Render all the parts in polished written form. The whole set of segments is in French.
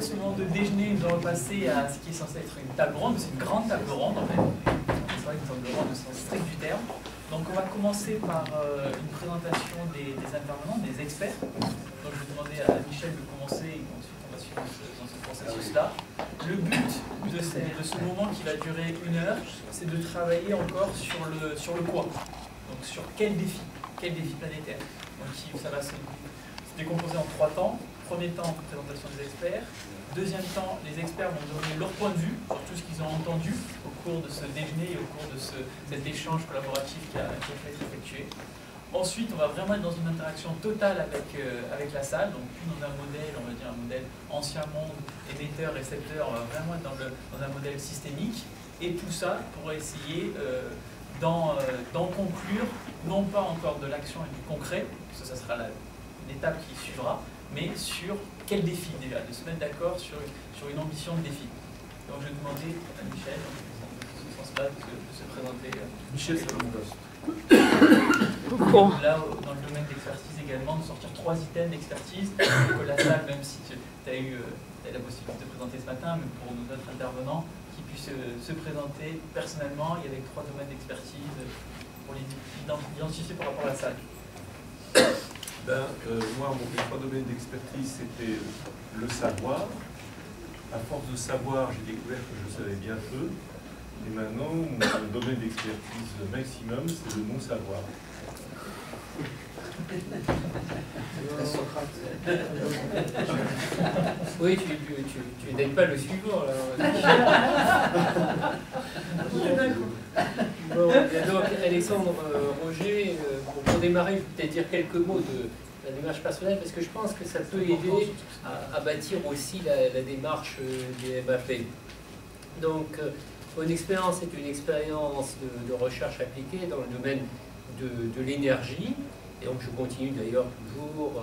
après ce moment de déjeuner, nous allons passer à ce qui est censé être une table ronde, mais c'est une grande table ronde en fait. C'est vrai qu'une table ronde au sens strict du terme. Donc on va commencer par une présentation des intervenants, des experts. Donc je vais demander à Michel de commencer et ensuite on va suivre dans ce processus-là. Le but de ce moment qui va durer 1 heure, c'est de travailler encore sur le quoi. Donc sur quel défi planétaire. Donc ça va se décomposer en 3 temps. Premier temps, présentation des experts. Deuxième temps, les experts vont donner leur point de vue sur tout ce qu'ils ont entendu au cours de ce déjeuner et au cours de cet échange collaboratif qui a été effectué. Ensuite, on va vraiment être dans une interaction totale avec la salle, donc plus dans un modèle, on va dire un modèle ancien monde, émetteur-récepteur, on va vraiment être dans un modèle systémique. Et tout ça pour essayer d'en conclure, non pas encore de l'action et du concret, parce que ça sera une étape qui suivra, mais sur quel défi déjà, de se mettre d'accord sur une ambition de défi. Donc je vais demander à Michel, dans ce sens-là, de se présenter. Michel Salomon-Gost. Là, dans le domaine d'expertise également, de sortir 3 items d'expertise, que la salle, même si tu as eu la possibilité de présenter ce matin, mais pour nos autres intervenants, qui puissent se présenter personnellement et avec 3 domaines d'expertise pour les identifier par rapport à la salle. Moi, mes 3 domaines d'expertise, c'était le savoir. À force de savoir, j'ai découvert que je savais bien peu. Et maintenant, mon domaine d'expertise maximum, c'est le non-savoir. Oui, tu n'aides pas le suivant, là. Bon, donc, Alexandre Roger, pour démarrer, je vais peut-être dire quelques mots de la démarche personnelle, parce que je pense que ça peut aider à bâtir aussi la démarche des MAP. Donc, mon expérience est une expérience de recherche appliquée dans le domaine de l'énergie, et donc je continue d'ailleurs toujours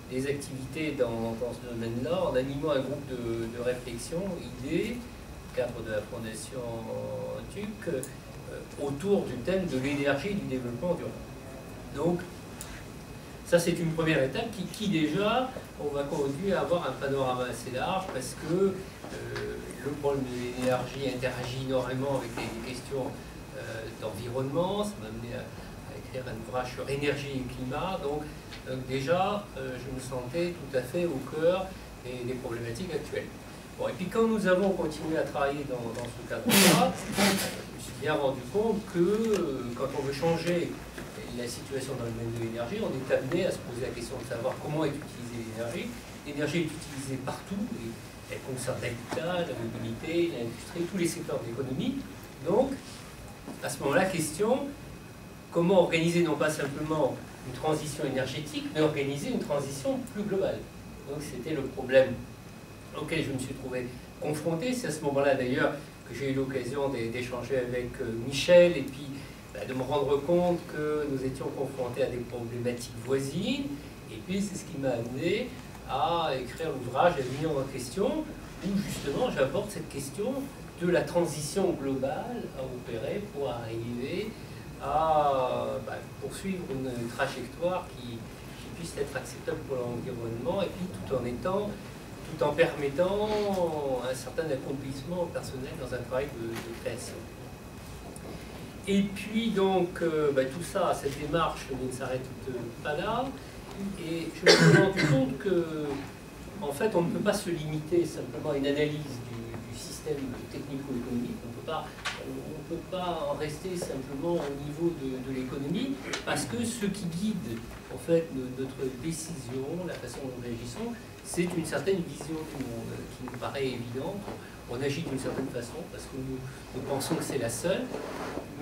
des activités dans ce domaine-là, en animant un groupe de réflexion, IDEE, cadre de la Fondation TUC, autour du thème de l'énergie et du développement durable. Donc, ça c'est une première étape qui déjà, on va conduire à avoir un panorama assez large, parce que le problème de l'énergie interagit énormément avec les questions d'environnement. Ça m'a amené à écrire un ouvrage sur énergie et climat. Donc déjà, je me sentais tout à fait au cœur des problématiques actuelles. Bon, et puis quand nous avons continué à travailler dans ce cadre-là, je me suis bien rendu compte que quand on veut changer la situation dans le domaine de l'énergie, on est amené à se poser la question de savoir comment est utilisée l'énergie. L'énergie est utilisée partout. Elle concerne l'habitat, la mobilité, l'industrie, tous les secteurs de l'économie. Donc, à ce moment-là, question, comment organiser non pas simplement une transition énergétique, mais organiser une transition plus globale. Donc, c'était le problème auquel je me suis trouvé confronté. C'est à ce moment-là, d'ailleurs, que j'ai eu l'occasion d'échanger avec Michel, et puis de me rendre compte que nous étions confrontés à des problématiques voisines. Et puis, c'est ce qui m'a amené à écrire l'ouvrage L'avenir en question, où justement j'aborde cette question de la transition globale à opérer pour arriver à poursuivre une trajectoire qui puisse être acceptable pour l'environnement, et puis tout en permettant un certain accomplissement personnel dans un travail de création. Et puis donc tout ça, cette démarche ne s'arrête pas là. Et je me suis rendu compte que, en fait, on ne peut pas se limiter simplement à une analyse du système technico-économique. On ne peut pas en rester simplement au niveau de l'économie, parce que ce qui guide, en fait, notre décision, la façon dont nous réagissons, c'est une certaine vision du monde qui nous paraît évidente. On agit d'une certaine façon parce que nous pensons que c'est la seule.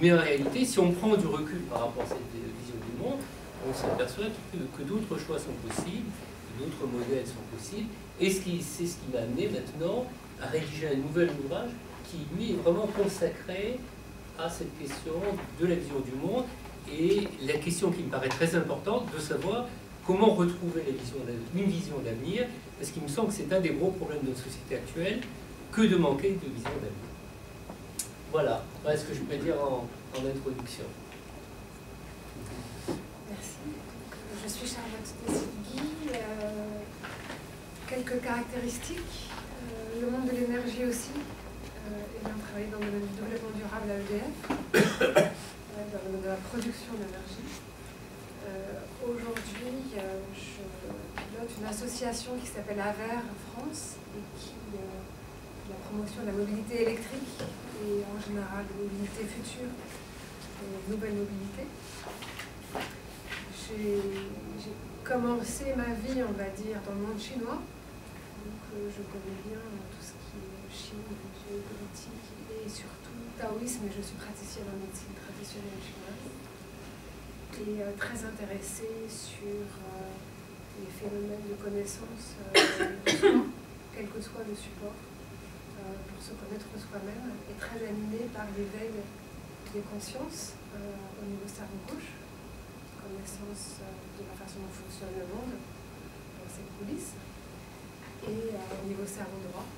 Mais en réalité, si on prend du recul par rapport à cette vision du monde, on s'aperçoit que d'autres choix sont possibles, que d'autres modèles sont possibles, et c'est ce qui m'a amené maintenant à rédiger un nouvel ouvrage qui, lui, est vraiment consacré à cette question de la vision du monde, et la question qui me paraît très importante, de savoir comment retrouver une vision d'avenir, parce qu'il me semble que c'est un des gros problèmes de notre société actuelle, que de manquer de vision d'avenir. Voilà ce que je peux dire en introduction. Merci. Je suis Charlotte Tessigui. Quelques caractéristiques. Le monde de l'énergie aussi. Ayant travaillé dans le domaine du développement durable à EDF, dans le domaine de la production d'énergie. Aujourd'hui, je pilote une association qui s'appelle AVER France et qui la promotion de la mobilité électrique et en général de mobilité future et nouvelle mobilité. J'ai commencé ma vie, on va dire, dans le monde chinois. Donc je connais bien tout ce qui est Chine, géopolitique et surtout taoïsme. Je suis praticienne en médecine traditionnelle chinoise et très intéressée sur les phénomènes de connaissance de soi, quel que soit le support, pour se connaître soi-même, et très animée par l'éveil des consciences au niveau cerveau gauche, connaissance de la façon dont fonctionne le monde dans ses coulisses, et au niveau cerveau droit,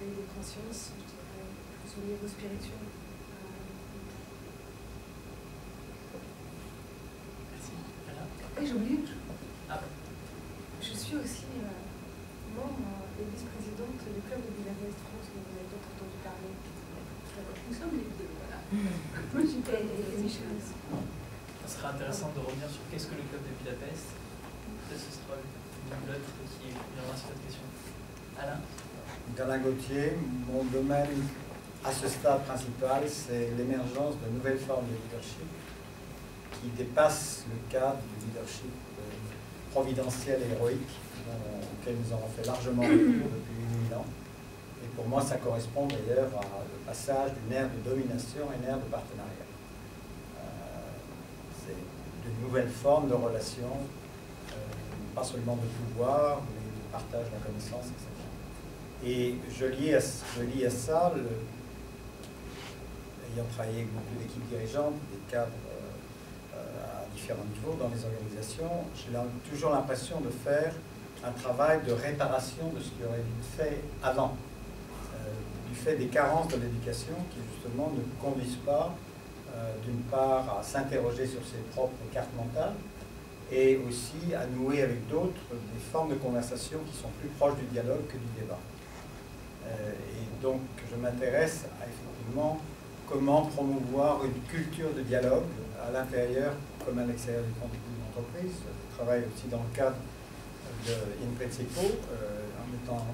l'éveil des consciences, je dirais, plus au niveau spirituel. Et j'ai oublié une chose. Je suis aussi membre et vice-présidente du club de Budapest France, dont vous avez peut-être entendu parler. Nous sommes les deux, voilà. Moi, j'étais et Michel aussi. Ça serait intéressant de revenir sur qu'est-ce que le club de Budapest. Peut-être ce sera l'autre qui viendra sur cette question. Alain? Alain Gauthier, mon domaine à ce stade principal, c'est l'émergence de nouvelles formes de leadership qui dépassent le cadre du leadership providentiel et héroïque auquel nous avons fait largement recours depuis 1000 ans. Et pour moi, ça correspond d'ailleurs au passage d'une ère de domination à une ère de partenariat. C'est de nouvelles formes de relations, pas seulement de pouvoir, mais de partage de la connaissance, etc. Et je lis à ça, ayant travaillé avec beaucoup d'équipes dirigeantes, des cadres à différents niveaux dans les organisations, j'ai toujours l'impression de faire un travail de réparation de ce qui aurait été fait avant, du fait des carences de l'éducation qui justement ne conduisent pas, d'une part, à s'interroger sur ses propres cartes mentales et aussi à nouer avec d'autres des formes de conversation qui sont plus proches du dialogue que du débat. Et donc, je m'intéresse à effectivement comment promouvoir une culture de dialogue à l'intérieur comme à l'extérieur du l'entreprise. Je travaille aussi dans le cadre de In Principio, en étant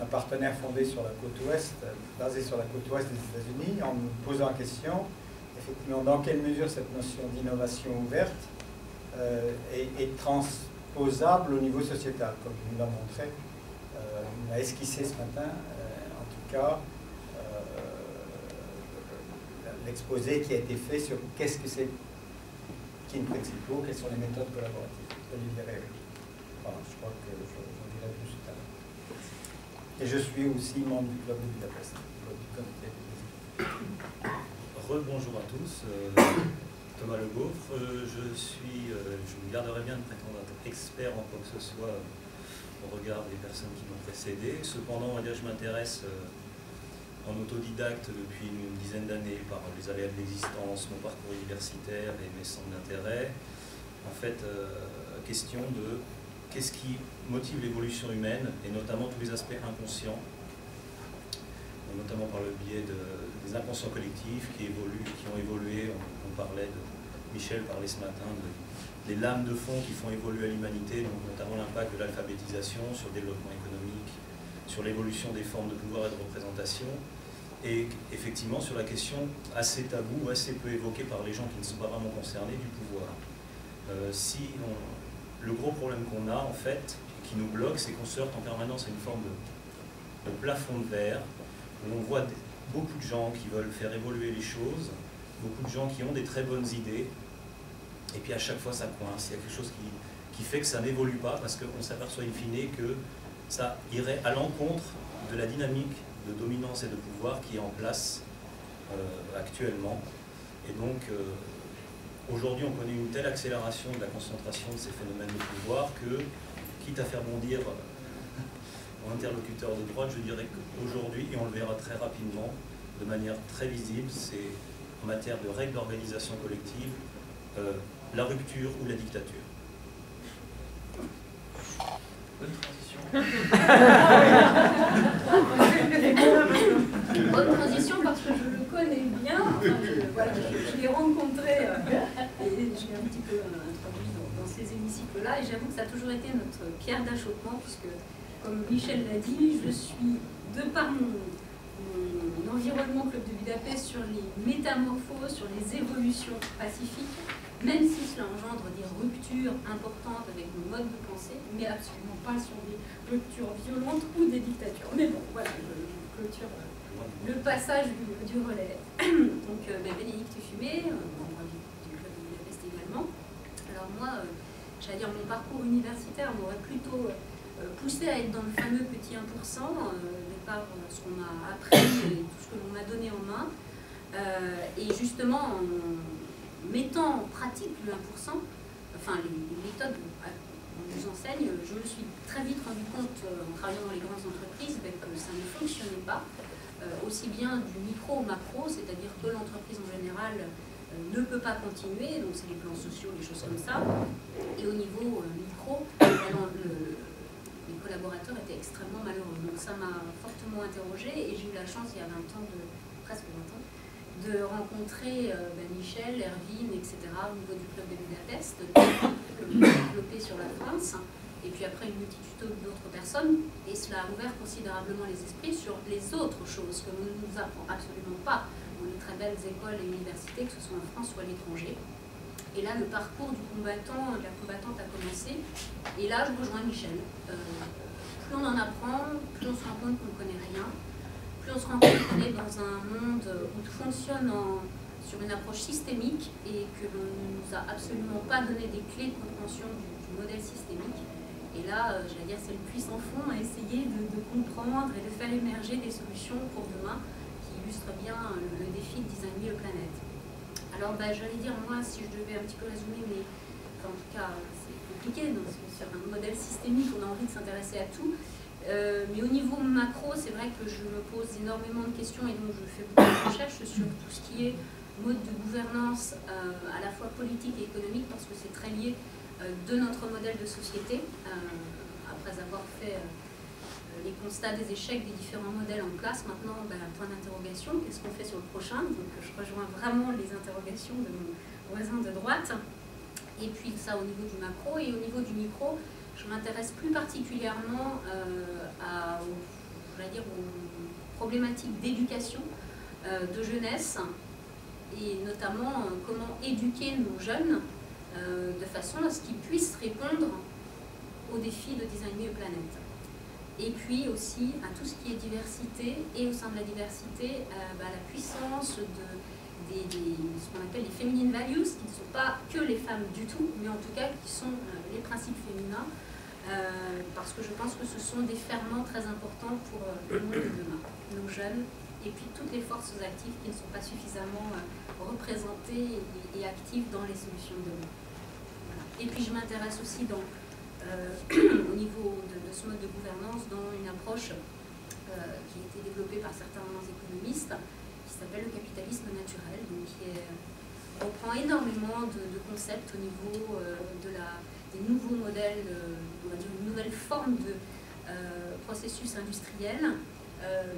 un partenaire fondé sur la côte ouest, basé sur la côte ouest des États-Unis, en me posant la question, effectivement, dans quelle mesure cette notion d'innovation ouverte est transposable au niveau sociétal, comme je vous l'ai montré, on a esquissé ce matin, en tout cas, l'exposé qui a été fait sur qu'est-ce que c'est qu'In Principio, quelles sont les méthodes collaboratives. Voilà, je crois que j'en dirai plus tout à l'heure. Et je suis aussi membre du club de Budapest, du comité. Rebonjour à tous, Thomas Le Gaufre. Je me garderai bien de prétendre être expert en quoi que ce soit au regard des personnes qui m'ont précédé. Cependant, on va dire, je m'intéresse en autodidacte depuis une dizaine d'années par les aléas de l'existence, mon parcours universitaire et mes centres d'intérêt. En fait, question de qu'est-ce qui motive l'évolution humaine et notamment tous les aspects inconscients, notamment par le biais des inconscients collectifs qui ont évolué. On parlait Michel parlait ce matin des lames de fond qui font évoluer l'humanité, donc notamment l'impact de l'alphabétisation sur le développement économique, sur l'évolution des formes de pouvoir et de représentation, et effectivement sur la question assez taboue, assez peu évoquée par les gens qui ne sont pas vraiment concernés du pouvoir. Le gros problème qu'on a en fait, qui nous bloque, c'est qu'on se heurte en permanence à une forme de plafond de verre, où on voit beaucoup de gens qui veulent faire évoluer les choses, beaucoup de gens qui ont des très bonnes idées, et puis à chaque fois ça coince, il y a quelque chose qui fait que ça n'évolue pas, parce qu'on s'aperçoit in fine que ça irait à l'encontre de la dynamique de dominance et de pouvoir qui est en place actuellement. Et donc aujourd'hui on connaît une telle accélération de la concentration de ces phénomènes de pouvoir que, quitte à faire bondir mon interlocuteur de droite, je dirais qu'aujourd'hui, et on le verra très rapidement, de manière très visible, c'est en matière de règles d'organisation collective, la rupture ou la dictature. Bonne transition. ces hémicycles-là, et j'avoue que ça a toujours été notre pierre d'achoppement, puisque, comme Michel l'a dit, je suis, de par mon environnement Club de Budapest, sur les métamorphoses, sur les évolutions pacifiques, même si cela engendre des ruptures importantes avec nos modes de pensée, mais absolument pas sur des ruptures violentes ou des dictatures. Mais bon, voilà, je clôture le passage du relais. Donc, Bénédicte Fumé, membre du Club de Budapest également. Alors moi, j'allais dire, mon parcours universitaire m'aurait plutôt poussé à être dans le fameux petit 1%, par ce qu'on m'a appris et tout ce que l'on m'a donné en main. Et justement, en mettant en pratique le 1%, enfin les méthodes qu'on nous enseigne, je me suis très vite rendu compte, en travaillant dans les grandes entreprises, que ça ne fonctionnait pas, aussi bien du micro au macro, c'est-à-dire que l'entreprise en général ne peut pas continuer, donc c'est les plans sociaux, les choses comme ça, et au niveau micro, les collaborateurs étaient extrêmement malheureux. Donc ça m'a fortement interrogée, et j'ai eu la chance, il y a 20 ans, presque 20 ans, de rencontrer Michel, Erwin, etc. au niveau du Club de Budapest, que l'on a développé sur la France, et puis après une multitude d'autres personnes, et cela a ouvert considérablement les esprits sur les autres choses que l'on ne nous apprend absolument pas dans les très belles écoles et universités, que ce soit en France ou à l'étranger. Et là, le parcours du combattant, de la combattante a commencé, et là, je rejoins Michel. Plus on en apprend, plus on se rend compte qu'on ne connaît rien, plus on se rend compte qu'on est dans un monde où tout fonctionne sur une approche systémique et que l'on ne nous a absolument pas donné des clés de compréhension du modèle systémique. Et là, j'allais dire, c'est le puits sans fond à essayer de comprendre et de faire émerger des solutions pour demain qui illustrent bien le défi de designer le planète. Alors, j'allais dire, moi, si je devais un petit peu résumer, mais enfin, en tout cas, c'est compliqué, donc sur un modèle systémique, on a envie de s'intéresser à tout. Mais au niveau macro, c'est vrai que je me pose énormément de questions et donc je fais beaucoup de recherches sur tout ce qui est mode de gouvernance à la fois politique et économique, parce que c'est très lié de notre modèle de société, après avoir fait les constats des échecs des différents modèles en place. Maintenant, point d'interrogation, qu'est-ce qu'on fait sur le prochain? Donc je rejoins vraiment les interrogations de mon voisin de droite. Et puis ça au niveau du macro, et au niveau du micro, je m'intéresse plus particulièrement aux problématiques d'éducation, de jeunesse, et notamment comment éduquer nos jeunes de façon à ce qu'ils puissent répondre aux défis de designer une planète. Et puis aussi à tout ce qui est diversité, et au sein de la diversité, la puissance de ce qu'on appelle les feminine values, qui ne sont pas que les femmes du tout, mais en tout cas qui sont les principes féminins, parce que je pense que ce sont des ferments très importants pour le monde de demain, nos jeunes, et puis toutes les forces actives qui ne sont pas suffisamment représentées et actives dans les solutions de demain. Voilà. Et puis je m'intéresse aussi au niveau de ce mode de gouvernance dans une approche qui a été développée par certains économistes, qui s'appelle le capitalisme naturel, donc qui reprend énormément de concepts au niveau des nouveaux modèles, on va dire une nouvelle forme de processus industriel,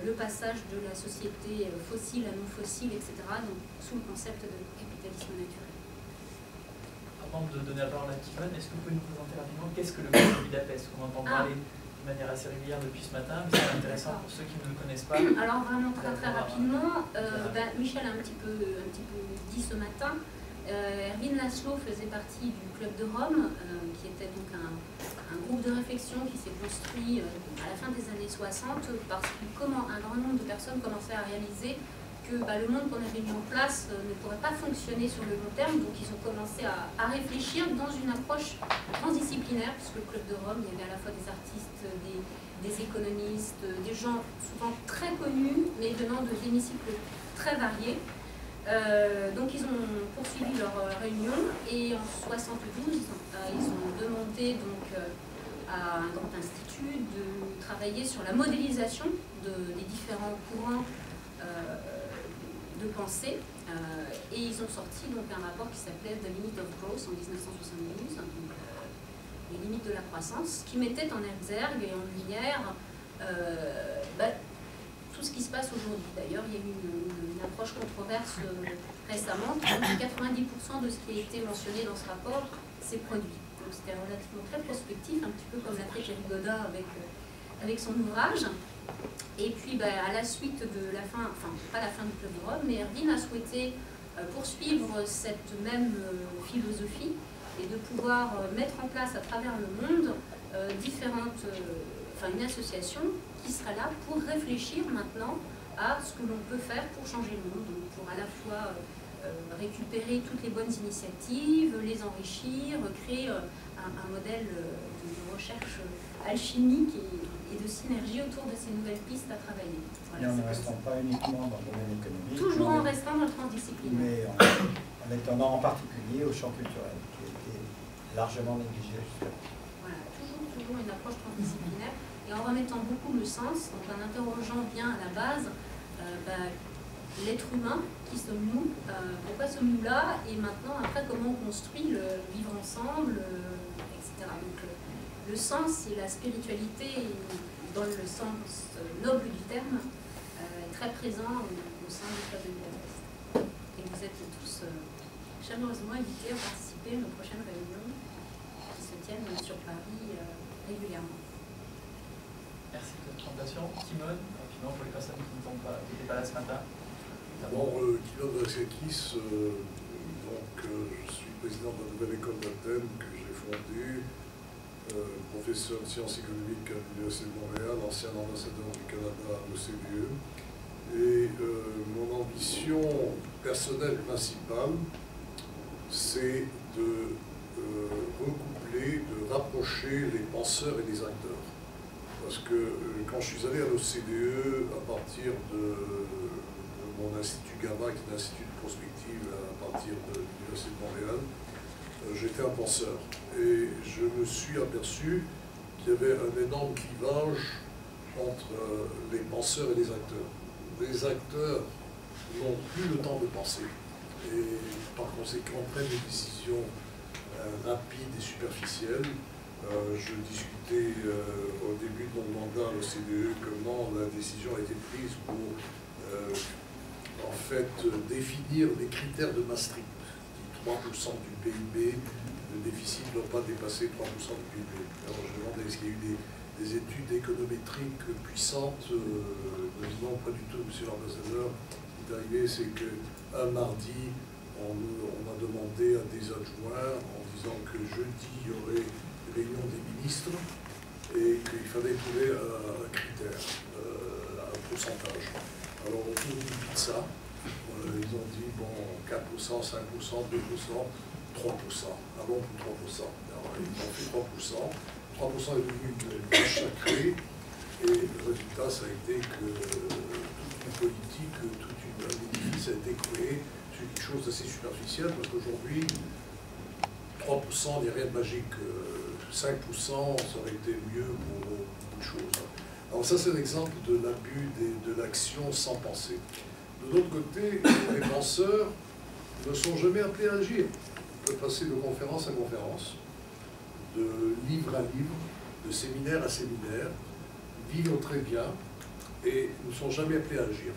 le passage de la société fossile à non fossile, etc., donc sous le concept de capitalisme naturel. Avant de donner la parole à Kifan, est-ce que vous pouvez nous présenter rapidement qu'est-ce que le Club de Budapest? On entend parler de manière assez régulière depuis ce matin, mais c'est intéressant pour ceux qui ne le connaissent pas. Alors vraiment très rapidement, Michel a un petit peu dit ce matin, Erwin Laszlo faisait partie du Club de Rome, qui était donc un groupe de réflexion qui s'est construit à la fin des années 60, parce qu'un grand nombre de personnes commençaient à réaliser que le monde qu'on avait mis en place ne pourrait pas fonctionner sur le long terme, donc ils ont commencé à réfléchir dans une approche transdisciplinaire, puisque le Club de Rome, il y avait à la fois des artistes, des économistes, des gens souvent très connus, mais venant de hémicycles très variés. Donc ils ont poursuivi leur réunion, et en 72, ils ont demandé donc à un grand institut de travailler sur la modélisation des différents courants de pensée, et ils ont sorti donc un rapport qui s'appelait The Limit of Growth en 1972, donc, les limites de la croissance, qui mettait en exergue et en lumière tout ce qui se passe aujourd'hui. D'ailleurs, il y a eu une approche controverse récemment, qui dit que 90% de ce qui a été mentionné dans ce rapport s'est produit. Donc donc c'était relativement très prospectif, un petit peu comme l'a fait Thierry Godard avec son ouvrage. Et puis à la suite de la fin, enfin pas la fin du Club de Rome, mais Erwin a souhaité poursuivre cette même philosophie et de pouvoir mettre en place à travers le monde une association qui sera là pour réfléchir maintenant à ce que l'on peut faire pour changer le monde, donc pour à la fois récupérer toutes les bonnes initiatives, les enrichir, créer un modèle de recherche alchimique et de synergie autour de ces nouvelles pistes à travailler. Voilà, et en ne restant pas uniquement dans le domaine économique. Toujours en restant dans le transdisciplinaire. Mais en étendant en particulier au champ culturel, qui a été largement négligé jusqu'à maintenant. Voilà, toujours une approche transdisciplinaire et en remettant beaucoup le sens, donc en interrogeant bien à la base l'être humain, qui sommes-nous, pourquoi sommes-nous là, et maintenant après comment on construit le vivre ensemble, etc. Donc le sens et la spiritualité, dans le sens noble du terme, est très présent au sein du Club de Budapest. Et vous êtes tous chaleureusement invités à participer à nos prochaines réunions qui se tiennent sur Paris régulièrement. Merci de votre présentation. Timon, rapidement pour les personnes qui n'étaient pas là ce matin. D'abord, Timon Drasakis, je suis président de la nouvelle école d'Athènes que j'ai fondée, professeur de sciences économiques à l'Université de Montréal, ancien ambassadeur du Canada à l'OCDE. Et mon ambition personnelle principale, c'est de recoupler, de rapprocher les penseurs et les acteurs. Parce que quand je suis allé à l'OCDE, à partir de mon institut Gamma, qui est un institut de prospective à partir de l'Université de Montréal, j'étais un penseur. Et je me suis aperçu qu'il y avait un énorme clivage entre les penseurs et les acteurs. Les acteurs n'ont plus le temps de penser et par conséquent prennent des décisions rapides et superficielles. Je discutais au début de mon mandat à l'OCDE comment la décision a été prise pour en fait définir les critères de Maastricht. 3% du PIB, le déficit ne doit pas dépasser 3% du PIB. Alors je me demandais, est-ce qu'il y a eu des études économétriques puissantes? Non, pas du tout, monsieur l'ambassadeur. Ce qui est arrivé, c'est qu'un mardi, on a demandé à des adjoints en disant que jeudi, il y aurait réunion des ministres et qu'il fallait trouver un critère, un pourcentage. Alors on trouve une pizza. Ils ont dit, bon, 4%, 5%, 2%, 3%. Ah bon, pour 3%. Alors, ils ont fait 3%. 3% est devenu une vache sacrée. Et le résultat, ça a été que toute une politique, un édifice a été créé sur quelque chose d'assez superficiel, parce qu'aujourd'hui, 3%, il n'y a rien de magique. 5%, ça aurait été mieux pour beaucoup de choses. Alors ça, c'est l'exemple de l'abus de l'action sans penser. De l'autre côté, les penseurs ne sont jamais appelés à agir. Ils peuvent passer de conférence à conférence, de livre à livre, de séminaire à séminaire, vivre très bien, et ne sont jamais appelés à agir.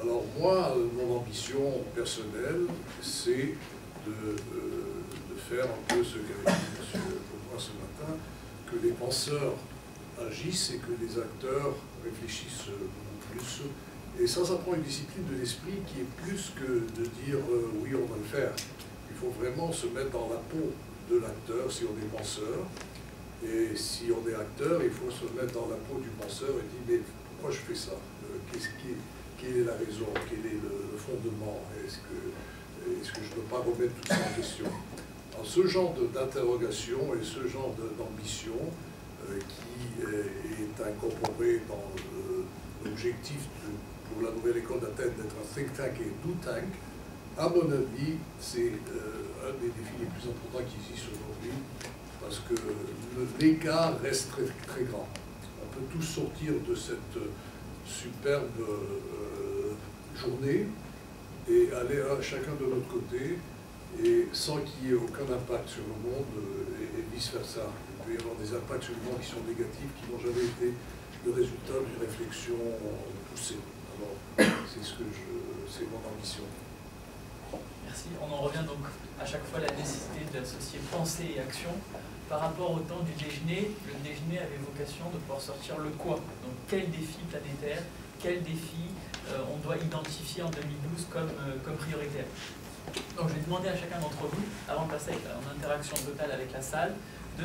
Alors moi, mon ambition personnelle, c'est de faire un peu ce qu'avait dit M. Popoin ce matin, que les penseurs agissent et que les acteurs réfléchissent plus. Et ça prend une discipline de l'esprit qui est plus que de dire oui, on va le faire. Il faut vraiment se mettre dans la peau de l'acteur si on est penseur. Et si on est acteur, il faut se mettre dans la peau du penseur et dire mais pourquoi je fais ça? Quelle est la raison? Quel est le fondement? Est-ce que je ne peux pas remettre tout ça en question? Alors, ce genre d'interrogation et ce genre d'ambition qui est incorporé dans l'objectif pour la nouvelle école d'Athènes d'être un think tank et do tank, à mon avis, c'est un des défis les plus importants qui existent aujourd'hui, parce que l'écart reste très, très grand. On peut tous sortir de cette superbe journée et aller chacun de notre côté, et sans qu'il y ait aucun impact sur le monde et vice-versa. Il peut y avoir des impacts sur le monde qui sont négatifs, qui n'ont jamais été le résultat d'une réflexion poussée. Alors, c'est mon ambition. Merci. On en revient donc à chaque fois à la nécessité d'associer pensée et action. Par rapport au temps du déjeuner, le déjeuner avait vocation de pouvoir sortir le quoi. Donc quel défi planétaire, quel défi on doit identifier en 2012 comme prioritaire. Donc je vais demander à chacun d'entre vous, avant de passer en interaction totale avec la salle,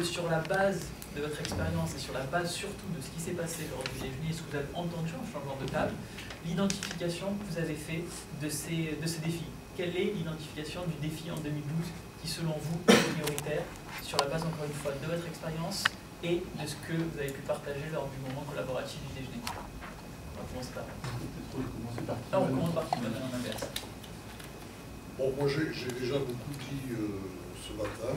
sur la base de votre expérience et sur la base surtout de ce qui s'est passé lors du déjeuner et ce que vous avez entendu en changeant de table, l'identification que vous avez fait de ces défis. Quelle est l'identification du défi en 2012 qui, selon vous, est prioritaire, sur la base, encore une fois, de votre expérience et de ce que vous avez pu partager lors du moment collaboratif du déjeuner? On va commencer par là. On commence par Kimon, en inverse. Bon, moi j'ai déjà beaucoup dit ce matin.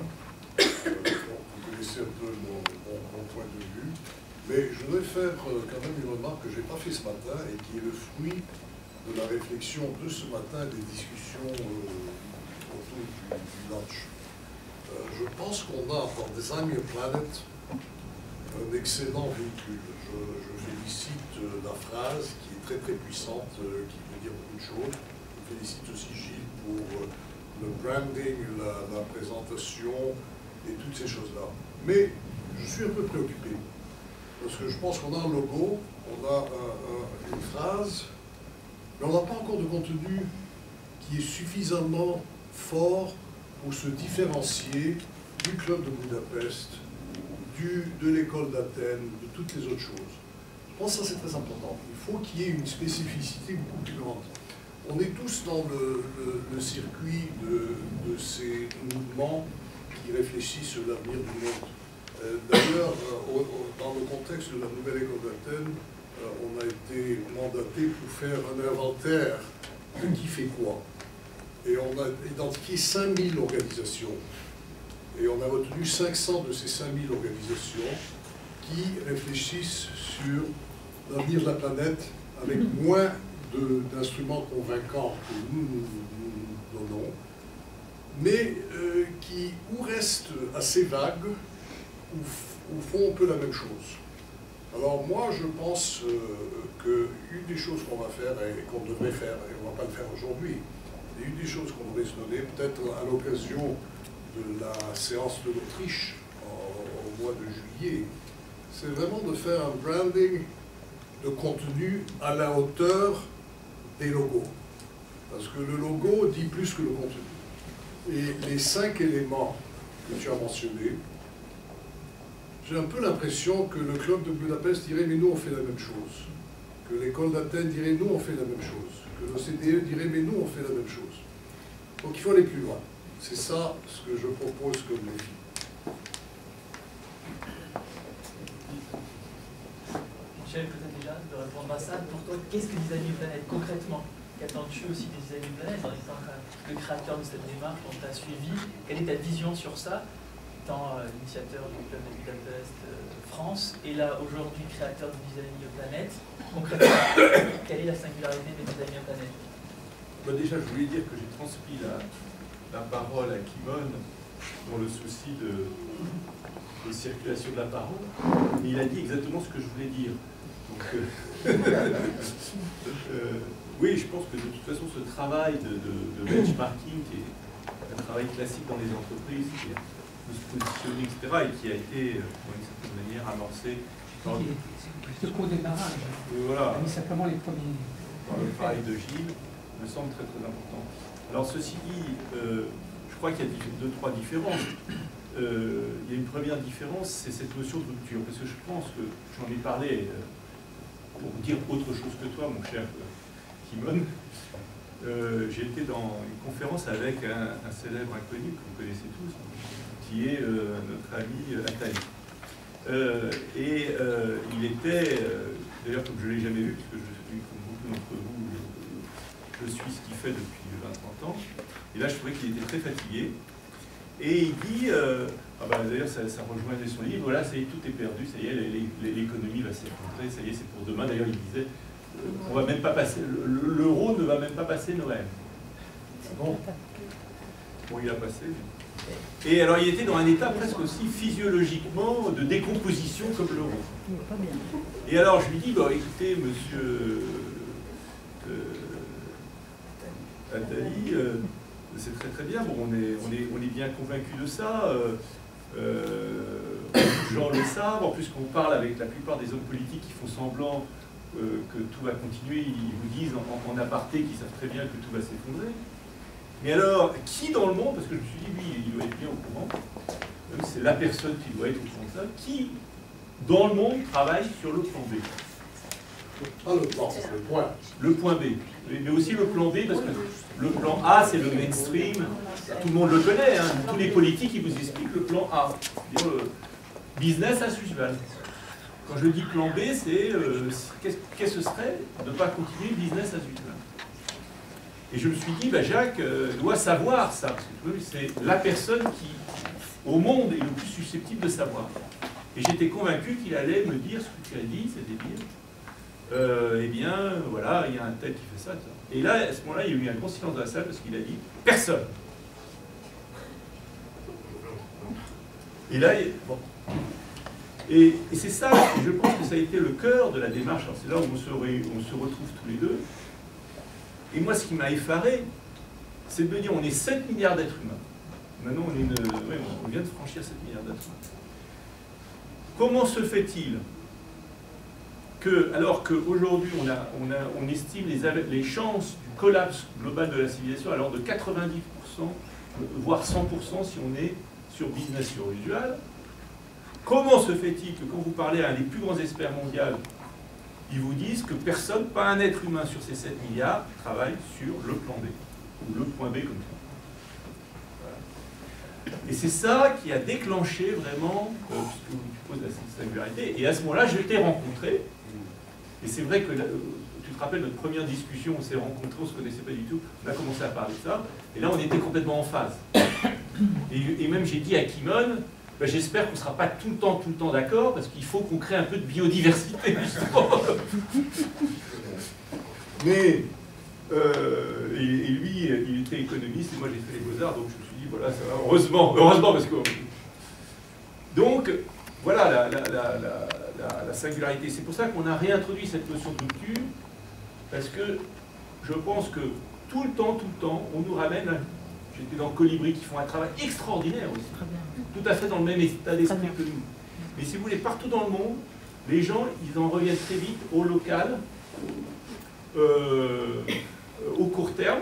Vous connaissez un peu mon point de vue. Mais je voudrais faire quand même une remarque que je n'ai pas fait ce matin et qui est le fruit de la réflexion de ce matin, des discussions autour du lunch. Je pense qu'on a dans Design Your Planet un excellent véhicule. Je félicite la phrase qui est très très puissante, qui veut dire beaucoup de choses. Je félicite aussi Gilles pour le branding, la présentation et toutes ces choses-là. Mais je suis un peu préoccupé. Parce que je pense qu'on a un logo, on a une phrase, mais on n'a pas encore de contenu qui est suffisamment fort pour se différencier du club de Budapest, de l'école d'Athènes, de toutes les autres choses. Je pense que ça c'est très important. Il faut qu'il y ait une spécificité beaucoup plus grande. On est tous dans le circuit de ces mouvements qui réfléchissent sur l'avenir du monde. D'ailleurs, dans le contexte de la nouvelle école d'Athènes, on a été mandaté pour faire un inventaire de qui fait quoi. Et on a identifié 5000 organisations. Et on a retenu 500 de ces 5000 organisations qui réfléchissent sur l'avenir de la planète avec moins d'instruments convaincants que nous donnons, mais qui ou restent assez vagues, ou font un peu la même chose. Alors moi, je pense qu'une des choses qu'on va faire et qu'on devrait faire, et on ne va pas le faire aujourd'hui, et une des choses qu'on devrait se donner, peut-être à l'occasion de la séance de l'Autriche au mois de juillet, c'est vraiment de faire un branding de contenu à la hauteur des logos. Parce que le logo dit plus que le contenu. Et les 5 éléments que tu as mentionnés, j'ai un peu l'impression que le club de Budapest dirait « mais nous on fait la même chose », que l'école d'Athènes dirait « nous on fait la même chose », que l'OCDE dirait « mais nous on fait la même chose ». Donc il faut aller plus loin. C'est ça ce que je propose comme défi. Michel, peut-être déjà de répondre à ça. Pour toi, qu'est-ce que Design Your Planet concrètement? Qu'attends-tu aussi des Design Your Planet en étant le créateur de cette démarche dont tu as suivi? Quelle est ta vision sur ça? Étant l'initiateur du club de Budapest France, et là aujourd'hui créateur de Design Your Planet, concrètement, quelle est la singularité de Design Your Planet? Déjà, je voulais dire que j'ai transmis la parole à Kimon dans le souci de circulation de la parole, et il a dit exactement ce que je voulais dire. Donc, oui, je pense que de toute façon, ce travail de benchmarking, qui est un travail classique dans les entreprises, de se positionner, etc., et qui a été, d'une certaine manière, amorcé dans C'est qu'au démarrage. Voilà. Mais simplement les premiers. Dans le travail de Gilles, me semble très très important. Alors ceci dit, je crois qu'il y a 2-3 différences. Il y a une première différence, c'est cette notion de rupture, parce que je pense que j'en ai parlé pour dire autre chose que toi, mon cher Kimon. J'ai été dans une conférence avec un célèbre inconnu que vous connaissez tous, qui est notre ami Attali. Il était, d'ailleurs comme je ne l'ai jamais vu, puisque je suis comme beaucoup d'entre vous, je suis ce qu'il fait depuis 20-30 ans, et là je trouvais qu'il était très fatigué, et il dit, d'ailleurs ça rejoignait son livre, voilà, ça y est, tout est perdu, ça y est, l'économie va s'effondrer, ça y est, c'est pour demain. D'ailleurs il disait, on va même pas passer, l'euro ne va même pas passer Noël. Bon, il a passé. Et alors il était dans un état presque aussi physiologiquement de décomposition comme l'euro. Et alors je lui dis, écoutez, monsieur Attali, c'est très très bien. Bon, on est bien convaincu de ça. Les gens le savent. En plus, quand on parle avec la plupart des hommes politiques qui font semblant que tout va continuer, ils vous disent en aparté qu'ils savent très bien que tout va s'effondrer. Mais alors, qui dans le monde, parce que je me suis dit, oui, il doit être bien au courant, c'est la personne qui doit être au courant de ça, qui dans le monde travaille sur le plan B? Ah, le plan, le point. Le point B. Mais aussi le plan B, parce que le plan A, c'est le mainstream. Tout le monde le connaît. Hein. Tous les politiques, ils vous expliquent le plan A. C'est-à-dire business as usual. Quand je dis plan B, c'est qu'est-ce que ce serait de ne pas continuer le business as usual. Et je me suis dit, bah, Jacques doit savoir ça. Parce que c'est la personne qui, au monde, est le plus susceptible de savoir. Et j'étais convaincu qu'il allait me dire ce que tu as dit, c'est-à-dire, eh bien, voilà, il y a un tel qui fait ça, ça. Et là, à ce moment-là, il y a eu un gros silence dans la salle parce qu'il a dit « Personne ». Et là, bon. Et c'est ça, je pense que ça a été le cœur de la démarche. Alors c'est là où on se retrouve tous les deux. Et moi, ce qui m'a effaré, c'est de me dire, on est 7 milliards d'êtres humains. Maintenant, on vient de franchir 7 milliards d'êtres humains. Comment se fait-il que, alors qu'aujourd'hui, on estime les chances du collapse global de la civilisation alors de 90%, voire 100% si on est sur business as usual, comment se fait-il que quand vous parlez à un des plus grands experts mondiaux, ils vous disent que personne, pas un être humain sur ces 7 milliards, travaille sur le plan B, ou le point B comme ça. Voilà. Et c'est ça qui a déclenché vraiment, puisque tu poses la singularité, et à ce moment-là, je t'ai rencontré, et c'est vrai que, tu te rappelles notre première discussion, on s'est rencontrés, on ne se connaissait pas du tout, on a commencé à parler de ça, et là on était complètement en phase. Et même j'ai dit à Kimon, ben, j'espère qu'on ne sera pas tout le temps d'accord, parce qu'il faut qu'on crée un peu de biodiversité, justement. Mais, et lui, il était économiste, et moi j'ai fait les beaux-arts, donc je me suis dit, voilà, ça va, heureusement, parce que... Donc, voilà la singularité. C'est pour ça qu'on a réintroduit cette notion de rupture, parce que je pense que tout le temps, on nous ramène... J'étais dans Colibri, qui font un travail extraordinaire aussi. Tout à fait dans le même état d'esprit que nous. Mais si vous voulez, partout dans le monde, les gens, ils en reviennent très vite au local, au court terme.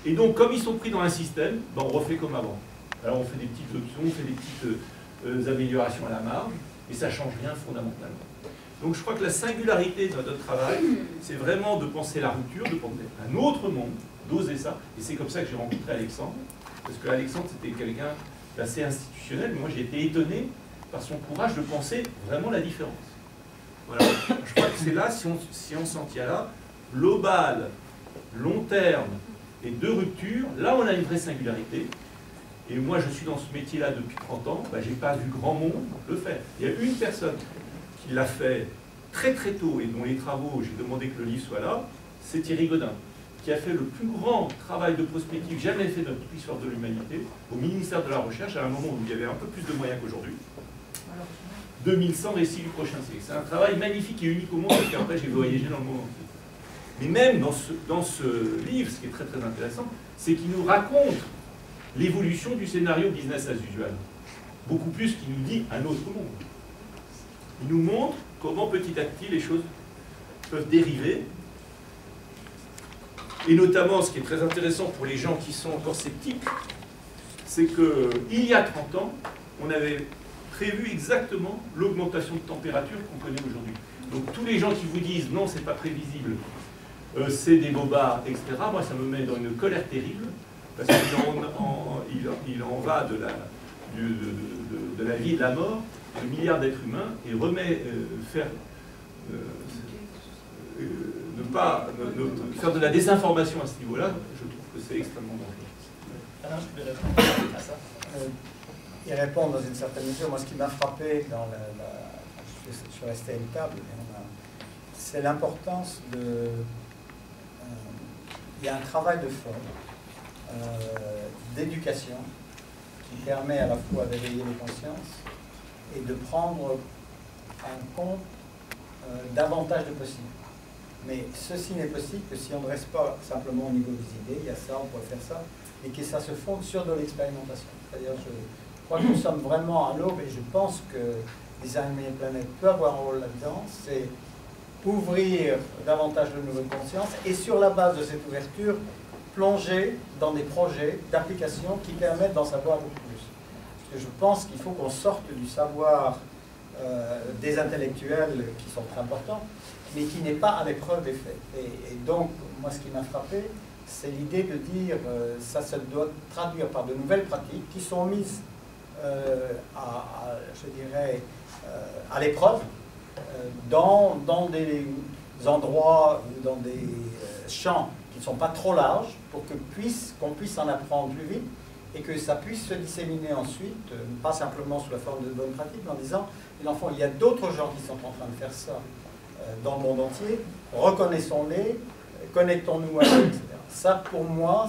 Et donc, comme ils sont pris dans un système, ben, on refait comme avant. Alors, on fait des petites options, on fait des petites améliorations à la marge, et ça ne change rien fondamentalement. Donc, je crois que la singularité de notre travail, c'est vraiment de penser la rupture, de penser un autre monde, d'oser ça. Et c'est comme ça que j'ai rencontré Alexandre. Parce qu'Alexandre, c'était quelqu'un d'assez institutionnel, mais moi j'ai été étonné par son courage de penser vraiment la différence. Voilà. Je crois que c'est là, si on s'en tient là, global, long terme et de rupture, là on a une vraie singularité. Et moi je suis dans ce métier-là depuis 30 ans, ben, j'ai pas vu grand monde le faire. Il y a une personne qui l'a fait très très tôt et dont les travaux, j'ai demandé que le livre soit là, c'est Thierry Godin, qui a fait le plus grand travail de prospective jamais fait dans toute l'histoire de l'humanité, au ministère de la Recherche, à un moment où il y avait un peu plus de moyens qu'aujourd'hui. 2100 récits du prochain siècle. C'est un travail magnifique et unique au monde, parce qu'après j'ai voyagé dans le monde entier. Mais même dans ce livre, ce qui est très très intéressant, c'est qu'il nous raconte l'évolution du scénario business as usual. Beaucoup plus qu'il nous dit un autre monde. Il nous montre comment petit à petit les choses peuvent dériver. Et notamment, ce qui est très intéressant pour les gens qui sont encore sceptiques, c'est qu'il y a 30 ans, on avait prévu exactement l'augmentation de température qu'on connaît aujourd'hui. Donc tous les gens qui vous disent non, c'est pas prévisible, c'est des bobards, etc., moi ça me met dans une colère terrible, parce qu'il en va de la vie et de la mort de milliards d'êtres humains, et faire de la désinformation à ce niveau-là, je trouve que c'est extrêmement dangereux. Alain, je vais répondre à ça. Y répondre dans une certaine mesure. Moi, ce qui m'a frappé quand je suis resté à une table, c'est l'importance de... il y a un travail de fond, d'éducation, qui permet à la fois d'éveiller les consciences et de prendre en compte davantage de possibles. Mais ceci n'est possible que si on ne reste pas simplement au niveau des idées, il y a ça, on pourrait faire ça, et que ça se fonde sur de l'expérimentation. C'est-à-dire, je crois que nous sommes vraiment à l'aube, et je pense que Design My Planet peut avoir un rôle là-dedans, c'est ouvrir davantage de nouvelles consciences, et sur la base de cette ouverture, plonger dans des projets d'application qui permettent d'en savoir beaucoup plus. Parce que je pense qu'il faut qu'on sorte du savoir des intellectuels qui sont très importants, mais qui n'est pas à l'épreuve des faits. Et donc, moi, ce qui m'a frappé, c'est l'idée de dire ça se doit traduire par de nouvelles pratiques qui sont mises je dirais, à l'épreuve dans des endroits ou dans des champs qui ne sont pas trop larges pour qu'on puisse en apprendre plus vite et que ça puisse se disséminer ensuite, pas simplement sous la forme de bonnes pratiques, mais en disant, l'enfant, il y a d'autres gens qui sont en train de faire ça dans le monde entier, reconnaissons-les, connectons-nous à eux, etc. Ça, pour moi,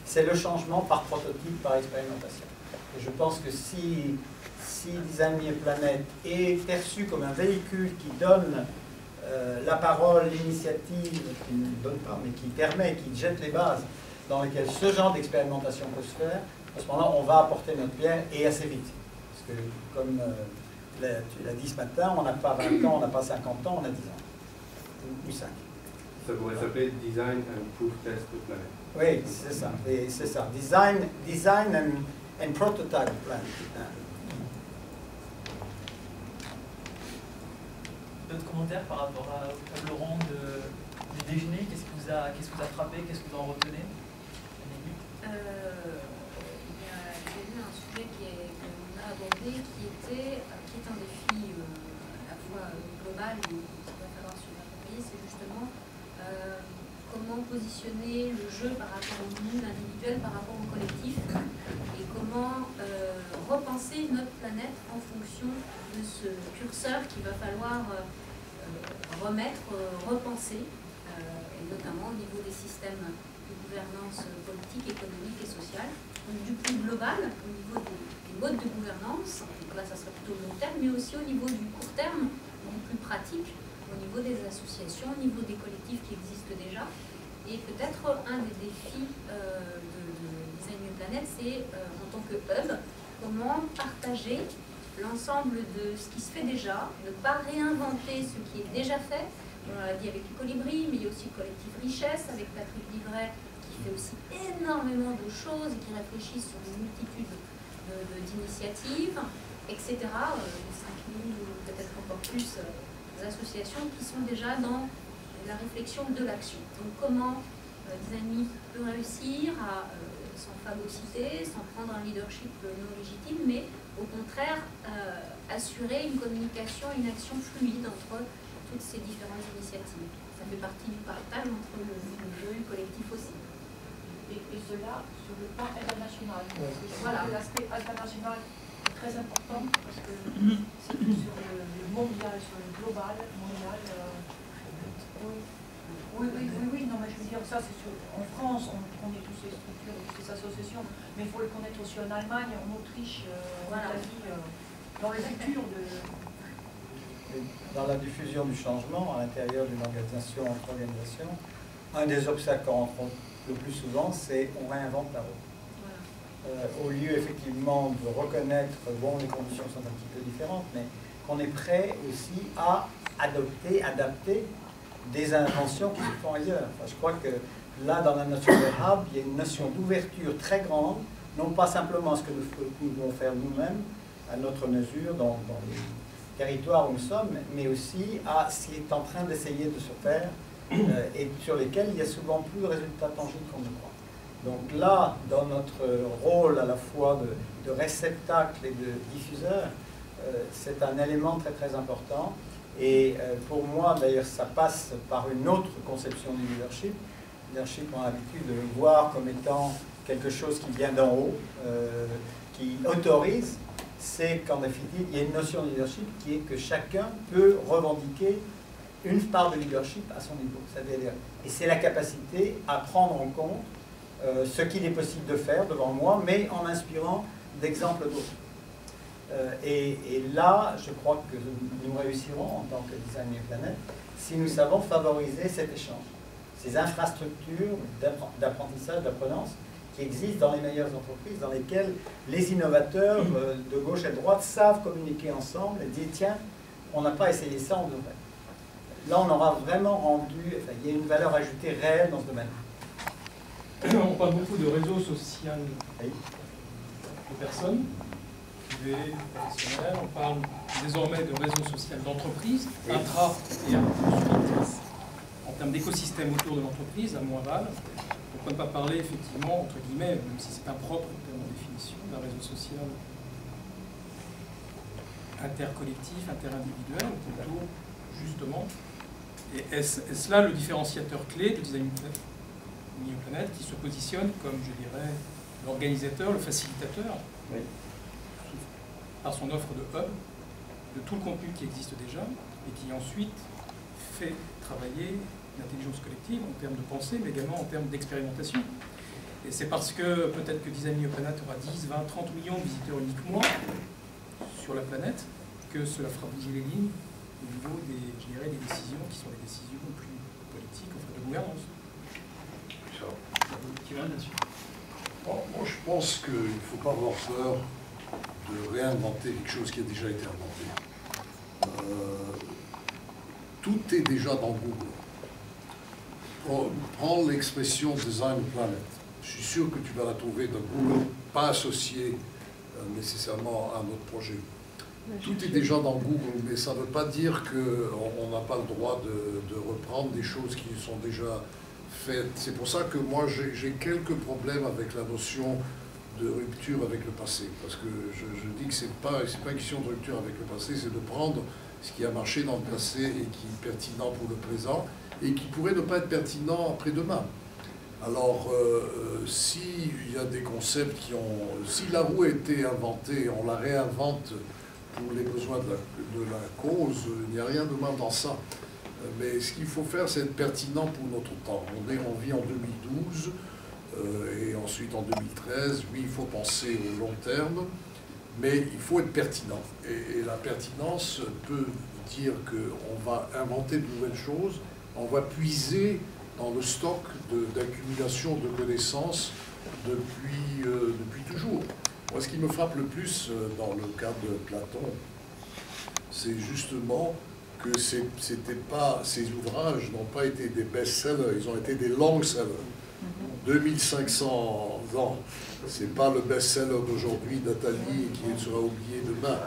c'est le changement par prototype, par expérimentation. Et je pense que si Design My Planet est perçu comme un véhicule qui donne la parole, l'initiative, qui ne donne pas, mais qui permet, qui jette les bases dans lesquelles ce genre d'expérimentation peut se faire, à ce moment-là, on va apporter notre pierre et assez vite. Parce que, comme tu l'as dit ce matin, on n'a pas 20 ans, on n'a pas 50 ans, on a 10 ans. Ou 5. Ça pourrait s'appeler Design and Proof Test Planet. Oui, c'est ça. C'est ça. Design and Prototype Planet. D'autres commentaires par rapport au table ronde du déjeuner? Qu'est-ce qui vous a frappé? Qu'est-ce que vous en retenez? J'ai vu un sujet qu'on a abordé qui est un défi à la fois global et qu'il va falloir se l'approprier, c'est justement comment positionner le jeu par rapport au monde individuel, par rapport au collectif, et comment repenser notre planète en fonction de ce curseur qu'il va falloir repenser, et notamment au niveau des systèmes de gouvernance politique, économique et sociale. Donc du plus global, au niveau des modes de gouvernance, donc là ça serait plutôt le long terme, mais aussi au niveau du court terme, du plus pratique, au niveau des associations, au niveau des collectifs qui existent déjà. Et peut-être un des défis de Design My Planet, c'est en tant que hub, comment partager l'ensemble de ce qui se fait déjà, ne pas réinventer ce qui est déjà fait. On l'a dit avec le Colibri, mais il y a aussi le collectif Richesse, avec Patrick Livret, qui fait aussi énormément de choses et qui réfléchit sur une multitude d'initiatives, etc. 5000 ou peut-être encore plus associations qui sont déjà dans la réflexion de l'action. Donc comment Design My peut réussir à s'en phagocyter, sans prendre un leadership non légitime, mais au contraire assurer une communication, une action fluide entre toutes ces différentes initiatives. Ça fait partie du partage entre le jeu et le collectif aussi. Et cela sur le plan international. Voilà. L'aspect international est très important parce que c'est sur le mondial, sur le global, mondial. Oui, non, mais je veux dire, ça, c'est en France, on connaît toutes ces structures, toutes ces associations, mais il faut le connaître aussi en Allemagne, en Autriche, en Italie, dans les cultures de... Dans la diffusion du changement à l'intérieur d'une organisation, entre organisations, un des obstacles qu'on rencontre le plus souvent, c'est on réinvente la roue. Voilà. Au lieu effectivement de reconnaître, bon, les conditions sont un petit peu différentes, mais qu'on est prêt aussi à adapter des inventions qui se font ailleurs. Enfin, je crois que là, dans la notion de hub, il y a une notion d'ouverture très grande, non pas simplement à ce que nous pouvons faire nous-mêmes, à notre mesure, dans les territoires où nous sommes, mais aussi à ce qui est en train d'essayer de se faire et sur lesquels il y a souvent plus de résultats tangibles qu'on ne croit. Donc là, dans notre rôle à la fois de réceptacle et de diffuseur, c'est un élément très très important. Et pour moi, d'ailleurs, ça passe par une autre conception du leadership. Le leadership, on a l'habitude de le voir comme étant quelque chose qui vient d'en haut, qui autorise. C'est qu'en définitive, il y a une notion de leadership qui est que chacun peut revendiquer une part de leadership à son niveau. Et c'est la capacité à prendre en compte ce qu'il est possible de faire devant moi, mais en inspirant d'exemples d'autres. Et là, je crois que nous réussirons en tant que Design New Planet si nous savons favoriser cet échange, ces infrastructures d'apprentissage, d'apprenance qui existent dans les meilleures entreprises, dans lesquelles les innovateurs de gauche et de droite savent communiquer ensemble et dire tiens, on n'a pas essayé ça, on devrait. Là, on aura vraiment rendu, enfin, il y a une valeur ajoutée réelle dans ce domaine. On parle beaucoup de réseau social de personnes, privées, professionnelles. On parle désormais de réseau social d'entreprise, intra et ensuite, en termes d'écosystème autour de l'entreprise, amont-aval. On ne peut pas parler, effectivement, entre guillemets, même si c'est impropre en termes de définition, d'un réseau social intercollectif, interindividuel, plutôt, justement. Et est-ce là le différenciateur clé de Design New Planet qui se positionne comme, je dirais, l'organisateur, le facilitateur, par son offre de hub, de tout le contenu qui existe déjà, et qui ensuite fait travailler l'intelligence collective en termes de pensée, mais également en termes d'expérimentation. Et c'est parce que peut-être que Design New Planet aura 10, 20, 30 millions de visiteurs uniquement sur la planète, que cela fera bouger les lignes au niveau des, je dirais, des décisions qui sont des décisions plus politiques, enfin de gouvernance. Moi, je pense qu'il ne faut pas avoir peur de réinventer quelque chose qui a déjà été inventé. Tout est déjà dans Google. Prends l'expression Design Planet. Je suis sûr que tu vas la trouver dans Google, pas associée nécessairement à notre projet. Tout est déjà dans Google, mais ça ne veut pas dire qu'on n'a pas le droit de reprendre des choses qui sont déjà faites. C'est pour ça que moi, j'ai quelques problèmes avec la notion de rupture avec le passé. Parce que je dis que ce n'est pas une question de rupture avec le passé, c'est de prendre ce qui a marché dans le passé et qui est pertinent pour le présent et qui pourrait ne pas être pertinent après-demain. Alors, s'il y a des concepts qui ont... Si la roue a été inventée, on la réinvente pour les besoins de la cause, il n'y a rien de mal dans ça. Mais ce qu'il faut faire, c'est être pertinent pour notre temps. On vit en 2012 et ensuite en 2013. Oui, il faut penser au long terme, mais il faut être pertinent. Et la pertinence peut dire qu'on va inventer de nouvelles choses, on va puiser dans le stock d'accumulation de connaissances depuis toujours. Moi, ce qui me frappe le plus dans le cas de Platon, c'est justement que ces ouvrages n'ont pas été des best-sellers, ils ont été des long-sellers. 2500 ans, c'est pas le best-seller d'aujourd'hui d'Atali qui sera oublié demain.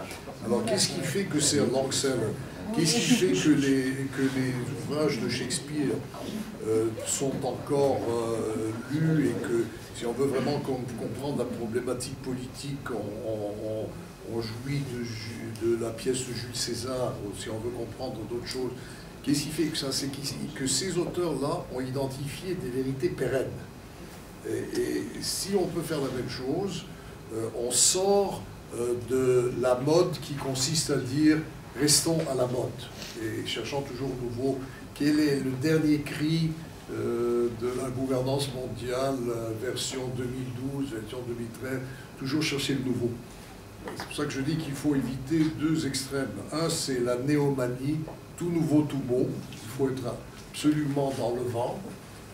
Alors, qu'est-ce qui fait que c'est un long-seller? Qu'est-ce qui fait que les ouvrages de Shakespeare sont encore lus et que, si on veut vraiment comprendre la problématique politique, on jouit de la pièce de Jules César, ou si on veut comprendre d'autres choses. Qu'est-ce qui fait que ça? C'est que ces auteurs-là ont identifié des vérités pérennes. Et si on peut faire la même chose, on sort de la mode qui consiste à dire « restons à la mode » et cherchant toujours nouveau. Quel est le dernier cri de la gouvernance mondiale, version 2012, version 2013, toujours chercher le nouveau. C'est pour ça que je dis qu'il faut éviter deux extrêmes. Un, c'est la néomanie, tout nouveau, tout beau. Il faut être absolument dans le vent,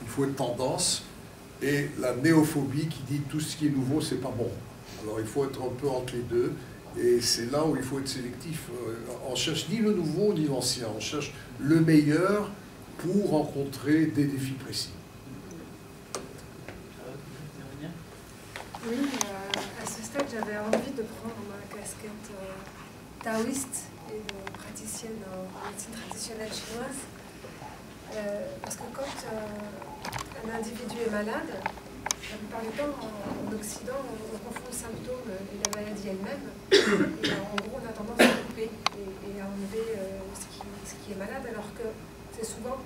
il faut être tendance. Et la néophobie qui dit tout ce qui est nouveau, c'est pas bon. Alors il faut être un peu entre les deux. Et c'est là où il faut être sélectif. On cherche ni le nouveau ni l'ancien. On cherche le meilleur pour rencontrer des défis précis. Oui, à ce stade, j'avais envie de prendre ma casquette taoïste et de praticienne en médecine traditionnelle chinoise. Parce que quand un individu est malade, la plupart du temps, en Occident, on confond le symptôme et la maladie elle-même. Et en gros, on a tendance à couper et à enlever ce qui est malade, alors que c'est souvent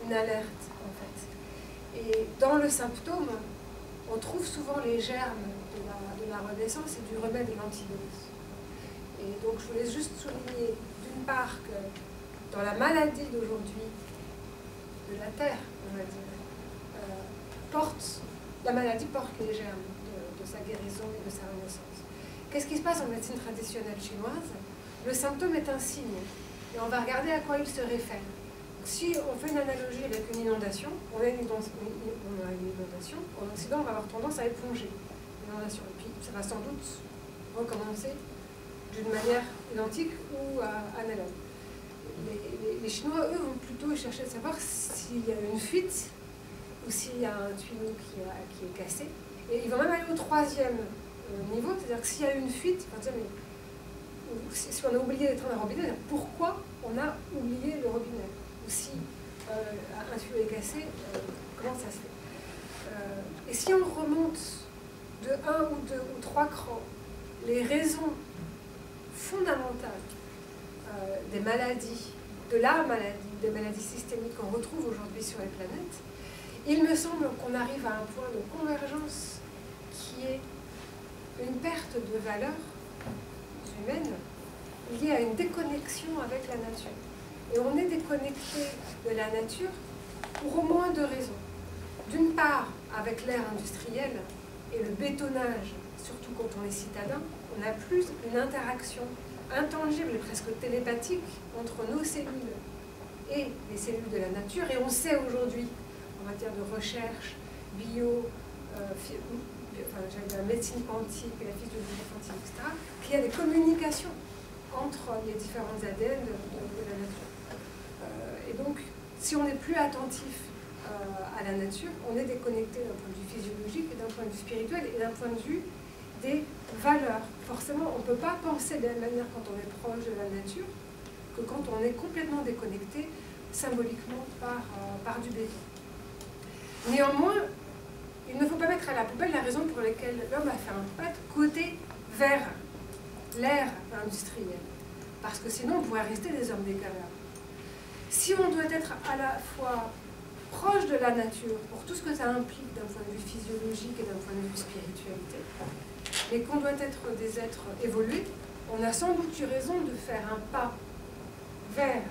une alerte, en fait. Et dans le symptôme, on trouve souvent les germes de la renaissance et du remède et l'antidote. Et donc, je voulais juste souligner, d'une part, que dans la maladie d'aujourd'hui, de la Terre, on va dire, la maladie porte les germes de sa guérison et de sa renaissance. qu'est-ce qui se passe en médecine traditionnelle chinoise? Le symptôme est un signe, et on va regarder à quoi il se réfère. Si on fait une analogie avec une inondation, on a une inondation, en Occident, on va avoir tendance à éponger l'inondation. Et puis, ça va sans doute recommencer d'une manière identique ou analogue. Les Chinois, eux, vont plutôt chercher à savoir s'il y a une fuite ou s'il y a un tuyau qui est cassé. Et ils vont même aller au troisième niveau, c'est-à-dire que s'il y a une fuite, ils vont dire, mais si on a oublié d'éteindre un robinet, pourquoi on a oublié le robinet? Ou si un tuyau est cassé, comment ça se fait? Et si on remonte de 1 ou 2 ou 3 crans, les raisons fondamentales des maladies, de la maladie, des maladies systémiques qu'on retrouve aujourd'hui sur les planètes, il me semble qu'on arrive à un point de convergence qui est une perte de valeur humaine liée à une déconnexion avec la nature. Et on est déconnecté de la nature pour au moins 2 raisons. D'une part, avec l'ère industrielle et le bétonnage, surtout quand on est citadin, on n'a plus une interaction intangible et presque télépathique entre nos cellules et les cellules de la nature. Et on sait aujourd'hui, en matière de recherche, la médecine quantique, la physiologie quantique, etc., qu'il y a des communications entre les différents ADN de la nature. Et donc, si on n'est plus attentif à la nature, on est déconnecté d'un point de vue physiologique et d'un point de vue spirituel et d'un point de vue des valeurs. Forcément, on ne peut pas penser de la même manière quand on est proche de la nature que quand on est complètement déconnecté symboliquement par du béton. Néanmoins, il ne faut pas mettre à la poubelle la raison pour laquelle l'homme a fait un pas de côté vers l'ère industrielle. Parce que sinon, on pourrait rester des hommes des cavernes. Si on doit être à la fois proche de la nature, pour tout ce que ça implique d'un point de vue physiologique et d'un point de vue spiritualité, mais qu'on doit être des êtres évolués, on a sans doute eu raison de faire un pas vers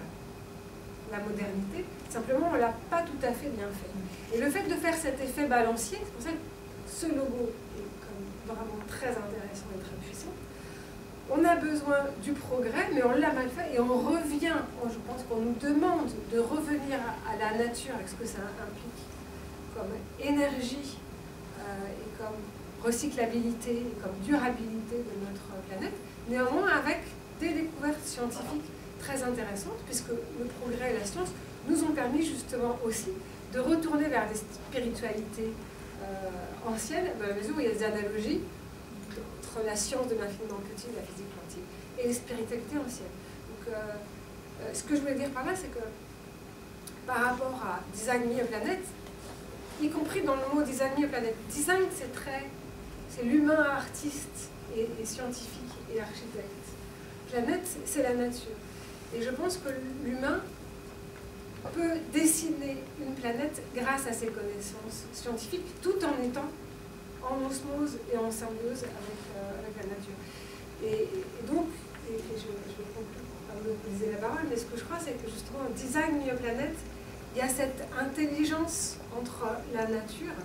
la modernité, simplement on ne l'a pas tout à fait bien fait. Et le fait de faire cet effet balancier, c'est pour ça que ce logo est vraiment très intéressant et très puissant. On a besoin du progrès, mais on l'a mal fait et on revient, je pense qu'on nous demande de revenir à la nature avec ce que ça implique comme énergie et comme recyclabilité et comme durabilité de notre planète, néanmoins avec des découvertes scientifiques très intéressantes, puisque le progrès et la science nous ont permis justement aussi de retourner vers des spiritualités anciennes, dans la mesure où il y a des analogies entre la science de l'infiniment petit, la physique quantique, et les spiritualités anciennes. Donc, ce que je voulais dire par là, c'est que par rapport à design planète, y compris dans le mot design planète, design c'est l'humain artiste et scientifique et architecte. Planète, c'est la nature. Et je pense que l'humain peut dessiner une planète grâce à ses connaissances scientifiques, tout en étant en osmose et en symbiose avec la nature. Et donc, je vais conclure pour pas monopoliser la parole, mais ce que je crois, c'est que justement, en design planète, il y a cette intelligence entre la nature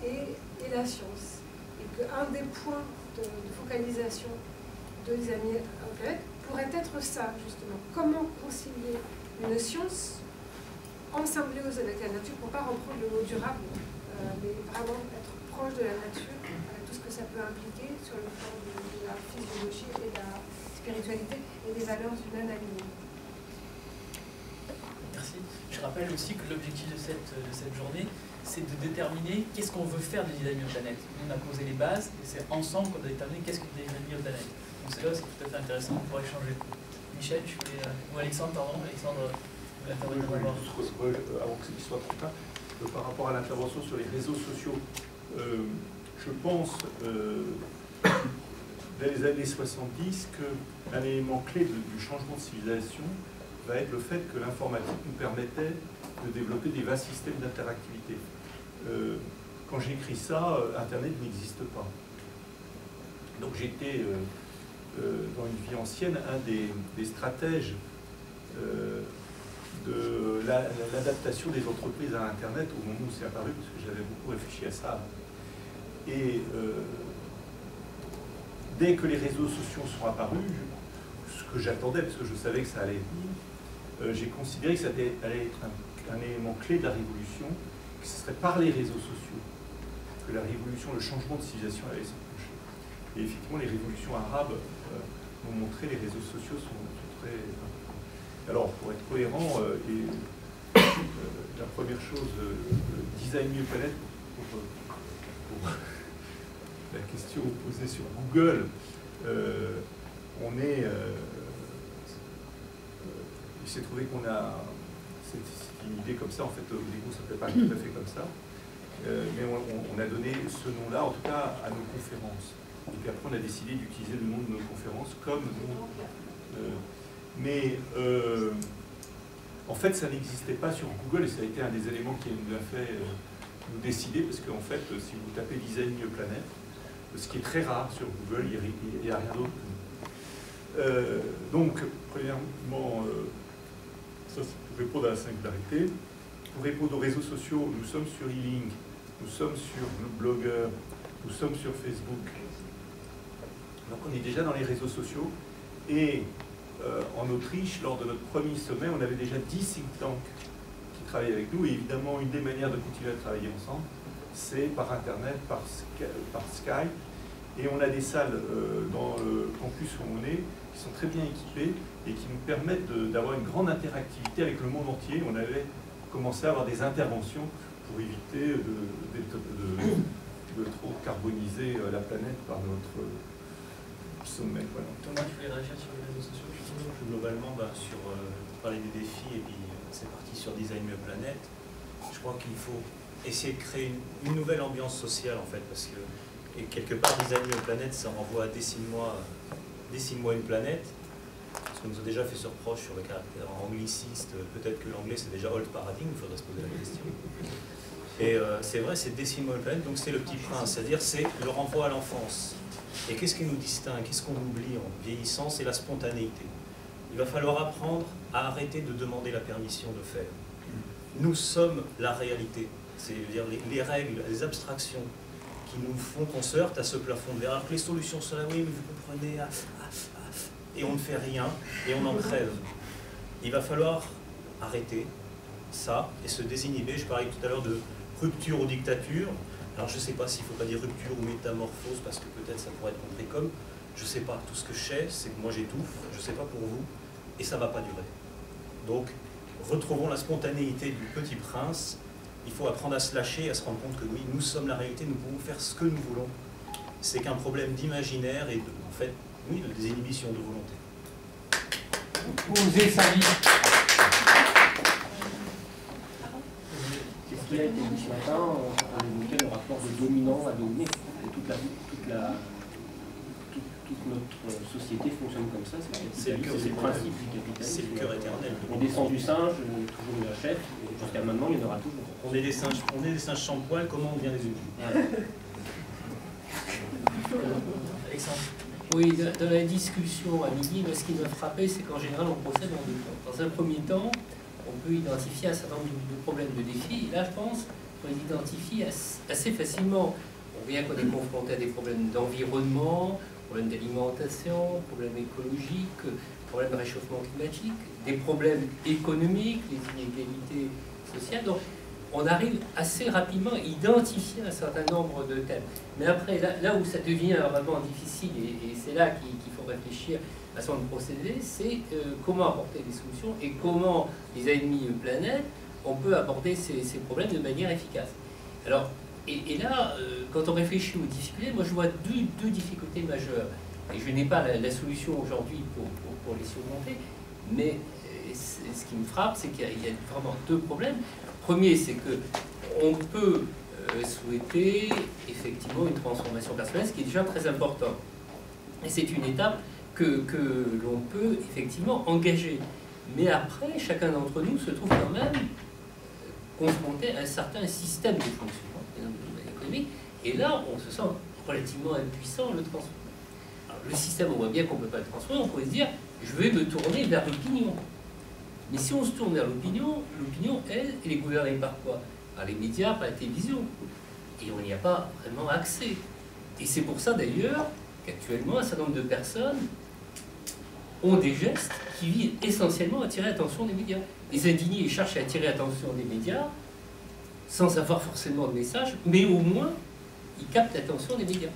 et la science. Et qu'un des points de focalisation de design planète pourrait être ça, justement. Comment concilier une science en symbiose avec la nature, pour ne pas reprendre le mot durable, mais vraiment être proche de la nature, avec tout ce que ça peut impliquer sur le plan de la physiologie et de la spiritualité et des valeurs humaines alignées. Merci. Je rappelle aussi que l'objectif de cette journée, c'est de déterminer qu'est-ce qu'on veut faire de design planète. On a posé les bases et c'est ensemble qu'on a déterminé qu'est-ce que design planète. Donc c'est là où c'est tout à fait intéressant pour échanger. Michel, ou Alexandre, pardon, Alexandre, vous l'intervenir d'abord. Avant que ce soit trop tard, par rapport à l'intervention sur les réseaux sociaux, je pense, dans les années 70, qu'un élément clé du changement de civilisation va être le fait que l'informatique nous permettait de développer des vastes systèmes d'interactivité. Quand j'écris ça, Internet n'existe pas. Donc j'étais, dans une vie ancienne, un des stratèges de l'adaptation des entreprises à Internet au moment où c'est apparu, parce que j'avais beaucoup réfléchi à ça. Et dès que les réseaux sociaux sont apparus, ce que j'attendais, parce que je savais que ça allait venir, j'ai considéré que ça allait être un élément clé de la révolution, que ce serait par les réseaux sociaux que la révolution, le changement de civilisation allait s'enclencher. Et effectivement, les révolutions arabes m'ont montré les réseaux sociaux sont très importants. Alors, pour être cohérent, la première chose, Design New Planet, pour la question posée sur Google, il s'est trouvé qu'on a, c'est une idée comme ça, en fait, au début ça ne s'appelait pas tout à fait comme ça, mais on a donné ce nom-là, en tout cas, à nos conférences. Et puis après, on a décidé d'utiliser le nom de nos conférences comme nom. En fait, ça n'existait pas sur Google, et ça a été un des éléments qui nous a fait nous décider, parce qu'en fait, si vous tapez Design New Planet, ce qui est très rare sur Google, il n'y a rien d'autre. Donc, premièrement, ça c'est pour répondre à la singularité. Pour répondre aux réseaux sociaux, nous sommes sur E-Link, nous sommes sur Blogger, nous sommes sur Facebook. Donc on est déjà dans les réseaux sociaux. Et en Autriche, lors de notre premier sommet, on avait déjà 10 think tanks qui travaillaient avec nous. Et évidemment, une des manières de continuer à travailler ensemble, c'est par Internet, par Skype. Et on a des salles dans le campus où on est, qui sont très bien équipées et qui nous permettent d'avoir une grande interactivité avec le monde entier. On avait commencé à avoir des interventions pour éviter de trop carboniser la planète par notre sommet. Voilà. Thomas, tu voulais réagir sur les réseaux sociaux? Globalement, sur parler des défis, et puis c'est parti sur Design New Planet. Je crois qu'il faut essayer de créer une nouvelle ambiance sociale, en fait, parce que et quelque part, Design New Planet, ça renvoie à Dessine-moi une planète. Parce qu'on nous a déjà fait ce reproche sur le caractère angliciste. Peut-être que l'anglais, c'est déjà old paradigm, il faudrait se poser la question. Et c'est vrai, c'est Dessine-moi une planète, donc c'est le petit prince, c'est-à-dire c'est le renvoi à l'enfance. Et qu'est-ce qui nous distingue, qu'est-ce qu'on oublie en vieillissant? C'est la spontanéité. Il va falloir apprendre à arrêter de demander la permission de faire. Nous sommes la réalité, c'est-à-dire les règles, les abstractions qui nous font qu'on se heurte à ce plafond de verre. Alors que les solutions sont là, oui, mais vous comprenez, et on ne fait rien, et on en crève. Il va falloir arrêter ça et se désinhiber. Je parlais tout à l'heure de rupture ou dictature. Alors je ne sais pas s'il ne faut pas dire rupture ou métamorphose, parce que peut-être ça pourrait être compris comme, je ne sais pas, tout ce que je sais, c'est que moi j'étouffe, je ne sais pas pour vous, et ça ne va pas durer. Donc, retrouvons la spontanéité du petit prince. Il faut apprendre à se lâcher, à se rendre compte que oui, nous sommes la réalité, nous pouvons faire ce que nous voulons. C'est qu'un problème d'imaginaire et en fait, oui, de désinhibition de volonté. Oser sa vie. C'est ce qui a été dit ce matin, on évoquait le rapport de dominant à dominé. Et toute notre société fonctionne comme ça, c'est le principe du capitalisme. C'est le cœur éternel. On descend du singe, toujours le chef, et jusqu'à maintenant, il y en aura toujours. On est des singes sans poils, comment on devient des humains? Alexandre. Oui, dans la discussion à midi, ce qui m'a frappé, c'est qu'en général, on procède en deux temps. Dans un premier temps, on peut identifier un certain nombre de problèmes, de défis, et là, je pense qu'on les identifie assez facilement. On voit qu'on est confronté à des problèmes d'environnement, problèmes d'alimentation, problèmes écologiques, problèmes de réchauffement climatique, des problèmes économiques, les inégalités sociales. Donc, on arrive assez rapidement à identifier un certain nombre de thèmes. Mais après, là où ça devient vraiment difficile, et c'est là qu'il faut réfléchir à son procédé, c'est comment apporter des solutions et comment, les ennemis planète, on peut aborder ces problèmes de manière efficace. Alors, et là, quand on réfléchit aux difficultés, moi je vois deux difficultés majeures. Et je n'ai pas la solution aujourd'hui pour les surmonter, mais ce qui me frappe, c'est qu'il y a vraiment deux problèmes. Le premier, c'est qu'on peut souhaiter effectivement une transformation personnelle, ce qui est déjà très important. Et c'est une étape que l'on peut effectivement engager. Mais après, chacun d'entre nous se trouve quand même confronté à un certain système de fonctionnement économique, et là, on se sent relativement impuissant à le transformer. Alors, le système, on voit bien qu'on ne peut pas le transformer, on pourrait se dire, je vais me tourner vers l'opinion. Mais si on se tourne vers l'opinion, elle est gouvernée par quoi? Par les médias, par la télévision. Et on n'y a pas vraiment accès. Et c'est pour ça d'ailleurs qu'actuellement, un certain nombre de personnes ont des gestes qui visent essentiellement à attirer l'attention des médias. Les indignés cherchent à attirer l'attention des médias sans avoir forcément de message, mais au moins, ils captent l'attention des médias.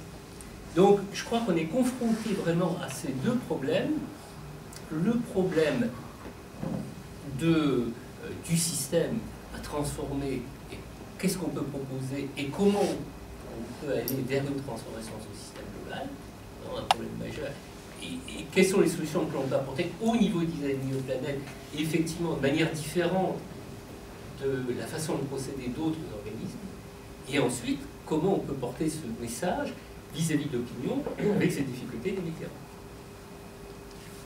Donc, je crois qu'on est confronté vraiment à ces deux problèmes. Le problème du système à transformer, et qu'est-ce qu'on peut proposer, et comment on peut aller vers une transformation de ce système global, un problème majeur. Et quelles sont les solutions que l'on peut apporter au niveau du design néoplanète, et effectivement de manière différente de la façon de procéder d'autres organismes, et ensuite, comment on peut porter ce message vis-à-vis de l'opinion avec ces difficultés des médias.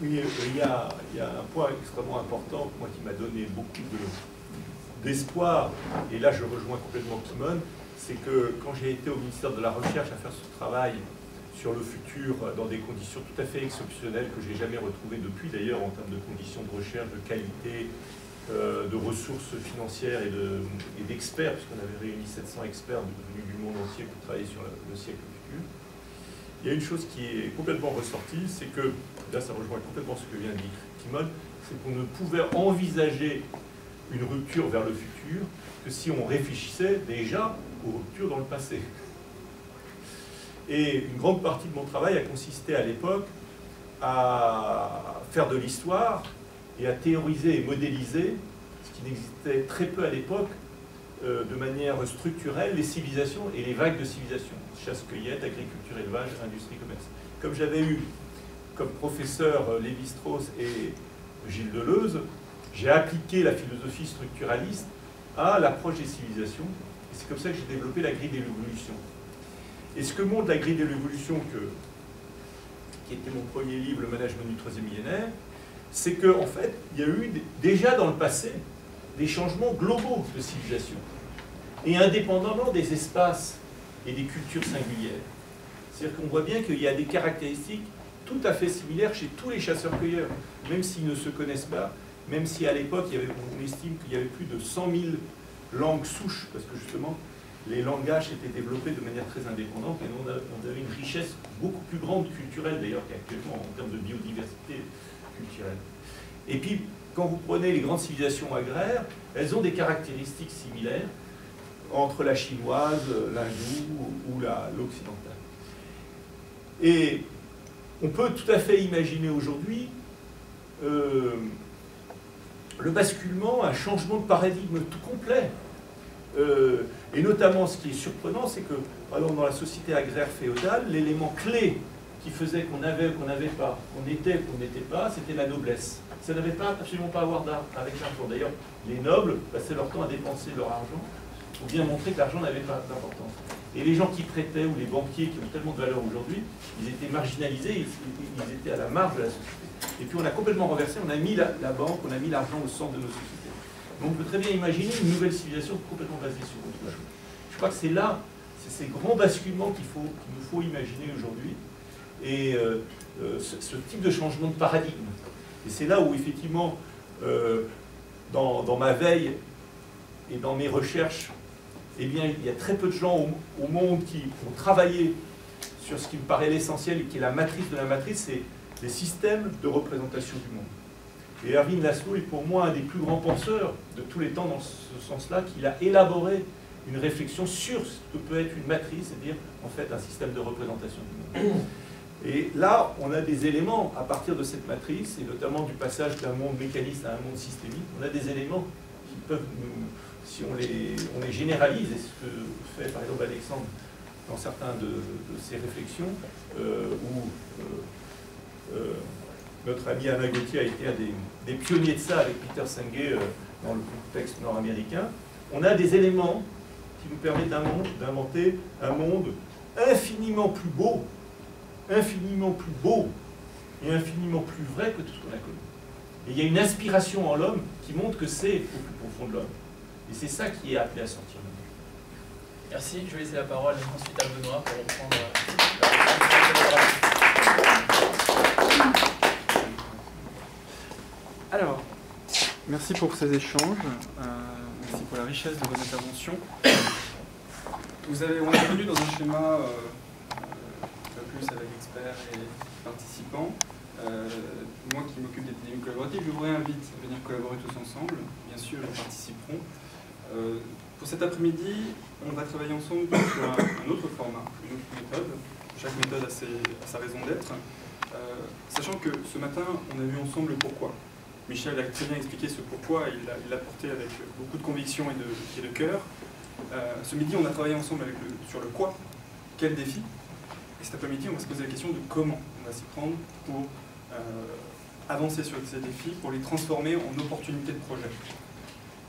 Oui, il y a un point extrêmement important, moi, qui m'a donné beaucoup d'espoir, et là je rejoins complètement Kimon, c'est que quand j'ai été au ministère de la Recherche à faire ce travail sur le futur dans des conditions tout à fait exceptionnelles que je n'ai jamais retrouvées depuis d'ailleurs en termes de conditions de recherche, de qualité, de ressources financières et d'experts, puisqu'on avait réuni 700 experts venus du monde entier pour travailler sur le siècle futur. Il y a une chose qui est complètement ressortie, c'est que, là ça rejoint complètement ce que vient de dire Kimon, c'est qu'on ne pouvait envisager une rupture vers le futur que si on réfléchissait déjà aux ruptures dans le passé. Et une grande partie de mon travail a consisté à l'époque à faire de l'histoire et à théoriser et modéliser, ce qui n'existait très peu à l'époque, de manière structurelle, les civilisations et les vagues de civilisations. Chasse-cueillette, agriculture, élevage, industrie, commerce. Comme j'avais eu comme professeur Lévi-Strauss et Gilles Deleuze, j'ai appliqué la philosophie structuraliste à l'approche des civilisations. Et c'est comme ça que j'ai développé la grille de l'évolution. Et ce que montre la grille de l'évolution, qui était mon premier livre, Le management du troisième millénaire, c'est qu'en fait, il y a eu déjà dans le passé des changements globaux de civilisation, et indépendamment des espaces et des cultures singulières. C'est-à-dire qu'on voit bien qu'il y a des caractéristiques tout à fait similaires chez tous les chasseurs-cueilleurs, même s'ils ne se connaissent pas, même si à l'époque, on estime qu'il y avait plus de 100 000 langues souches, parce que justement, les langages étaient développés de manière très indépendante, et on avait une richesse beaucoup plus grande culturelle d'ailleurs qu'actuellement en termes de biodiversité culturelle. Et puis, quand vous prenez les grandes civilisations agraires, elles ont des caractéristiques similaires entre la chinoise, l'hindoue ou l'occidentale. Et on peut tout à fait imaginer aujourd'hui le basculement, un changement de paradigme tout complet. Et notamment, ce qui est surprenant, c'est que, alors, dans la société agraire féodale, l'élément clé qui faisait qu'on avait ou qu'on n'avait pas, qu'on était ou qu'on n'était pas, c'était la noblesse. Ça n'avait absolument pas à voir avec l'argent. D'ailleurs, les nobles passaient leur temps à dépenser leur argent pour bien montrer que l'argent n'avait pas d'importance. Et les gens qui prêtaient, ou les banquiers qui ont tellement de valeur aujourd'hui, ils étaient marginalisés, ils étaient à la marge de la société. Et puis on a complètement renversé, on a mis la banque, on a mis l'argent au centre de nos sociétés. Donc on peut très bien imaginer une nouvelle civilisation complètement basée sur autre chose. Je crois que c'est là, c'est ces grands basculements qu'il nous faut imaginer aujourd'hui, et ce type de changement de paradigme. Et c'est là où effectivement, dans ma veille et dans mes recherches, eh bien, il y a très peu de gens au monde qui ont travaillé sur ce qui me paraît l'essentiel, et qui est la matrice de la matrice, c'est les systèmes de représentation du monde. Et Erwin Laszlo est pour moi un des plus grands penseurs de tous les temps dans ce sens-là, qu'il a élaboré une réflexion sur ce que peut être une matrice, c'est-à-dire en fait un système de représentation du monde. Et là, on a des éléments à partir de cette matrice, et notamment du passage d'un monde mécaniste à un monde systémique, on a des éléments qui peuvent nous, si on les généralise, et ce que fait par exemple Alexandre dans certains de ses réflexions, notre ami Alain Gauthier a été un des pionniers de ça avec Peter Senge dans le contexte nord-américain, on a des éléments qui nous permettent d'inventer un monde infiniment plus beau et infiniment plus vrai que tout ce qu'on a connu. Et il y a une inspiration en l'homme qui montre que c'est au plus profond de l'homme. Et c'est ça qui est appelé à sortir. Merci, je vais laisser la parole ensuite à Benoît pour reprendre Alors, merci pour ces échanges, merci pour la richesse de vos interventions. On est revenu dans un schéma plus avec experts et participants. Moi qui m'occupe des dynamiques collaboratives, je vous réinvite à venir collaborer tous ensemble. Bien sûr, ils participeront. Pour cet après-midi, on va travailler ensemble sur un autre format, une autre méthode. Chaque méthode a sa raison d'être. Sachant que ce matin, on a vu ensemble le pourquoi. Michel a très bien expliqué ce pourquoi, il l'a porté avec beaucoup de conviction et de cœur. Ce midi, on a travaillé ensemble sur le quoi, quel défi. Et cet après-midi, on va se poser la question de comment on va s'y prendre pour avancer sur ces défis, pour les transformer en opportunités de projet.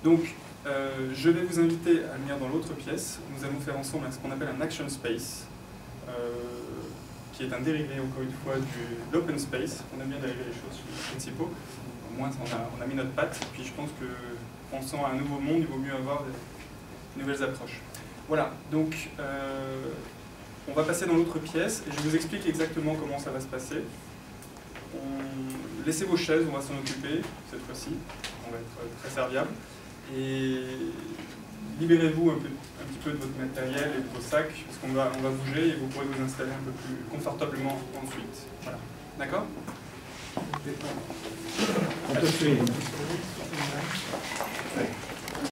Donc, je vais vous inviter à venir dans l'autre pièce. Nous allons faire ensemble ce qu'on appelle un action space, qui est un dérivé, encore une fois, de l'open space. On aime bien dériver les choses principaux. Au moins, on a mis notre patte. Et puis, je pense que, pensant à un nouveau monde, il vaut mieux avoir des nouvelles approches. Voilà, donc, on va passer dans l'autre pièce et je vous explique exactement comment ça va se passer. Laissez vos chaises, on va s'en occuper cette fois-ci. On va être très serviable. Et libérez-vous un petit peu de votre matériel et de vos sacs, parce qu'on va bouger et vous pourrez vous installer un peu plus confortablement ensuite. Voilà. D'accord ? On peut suivre.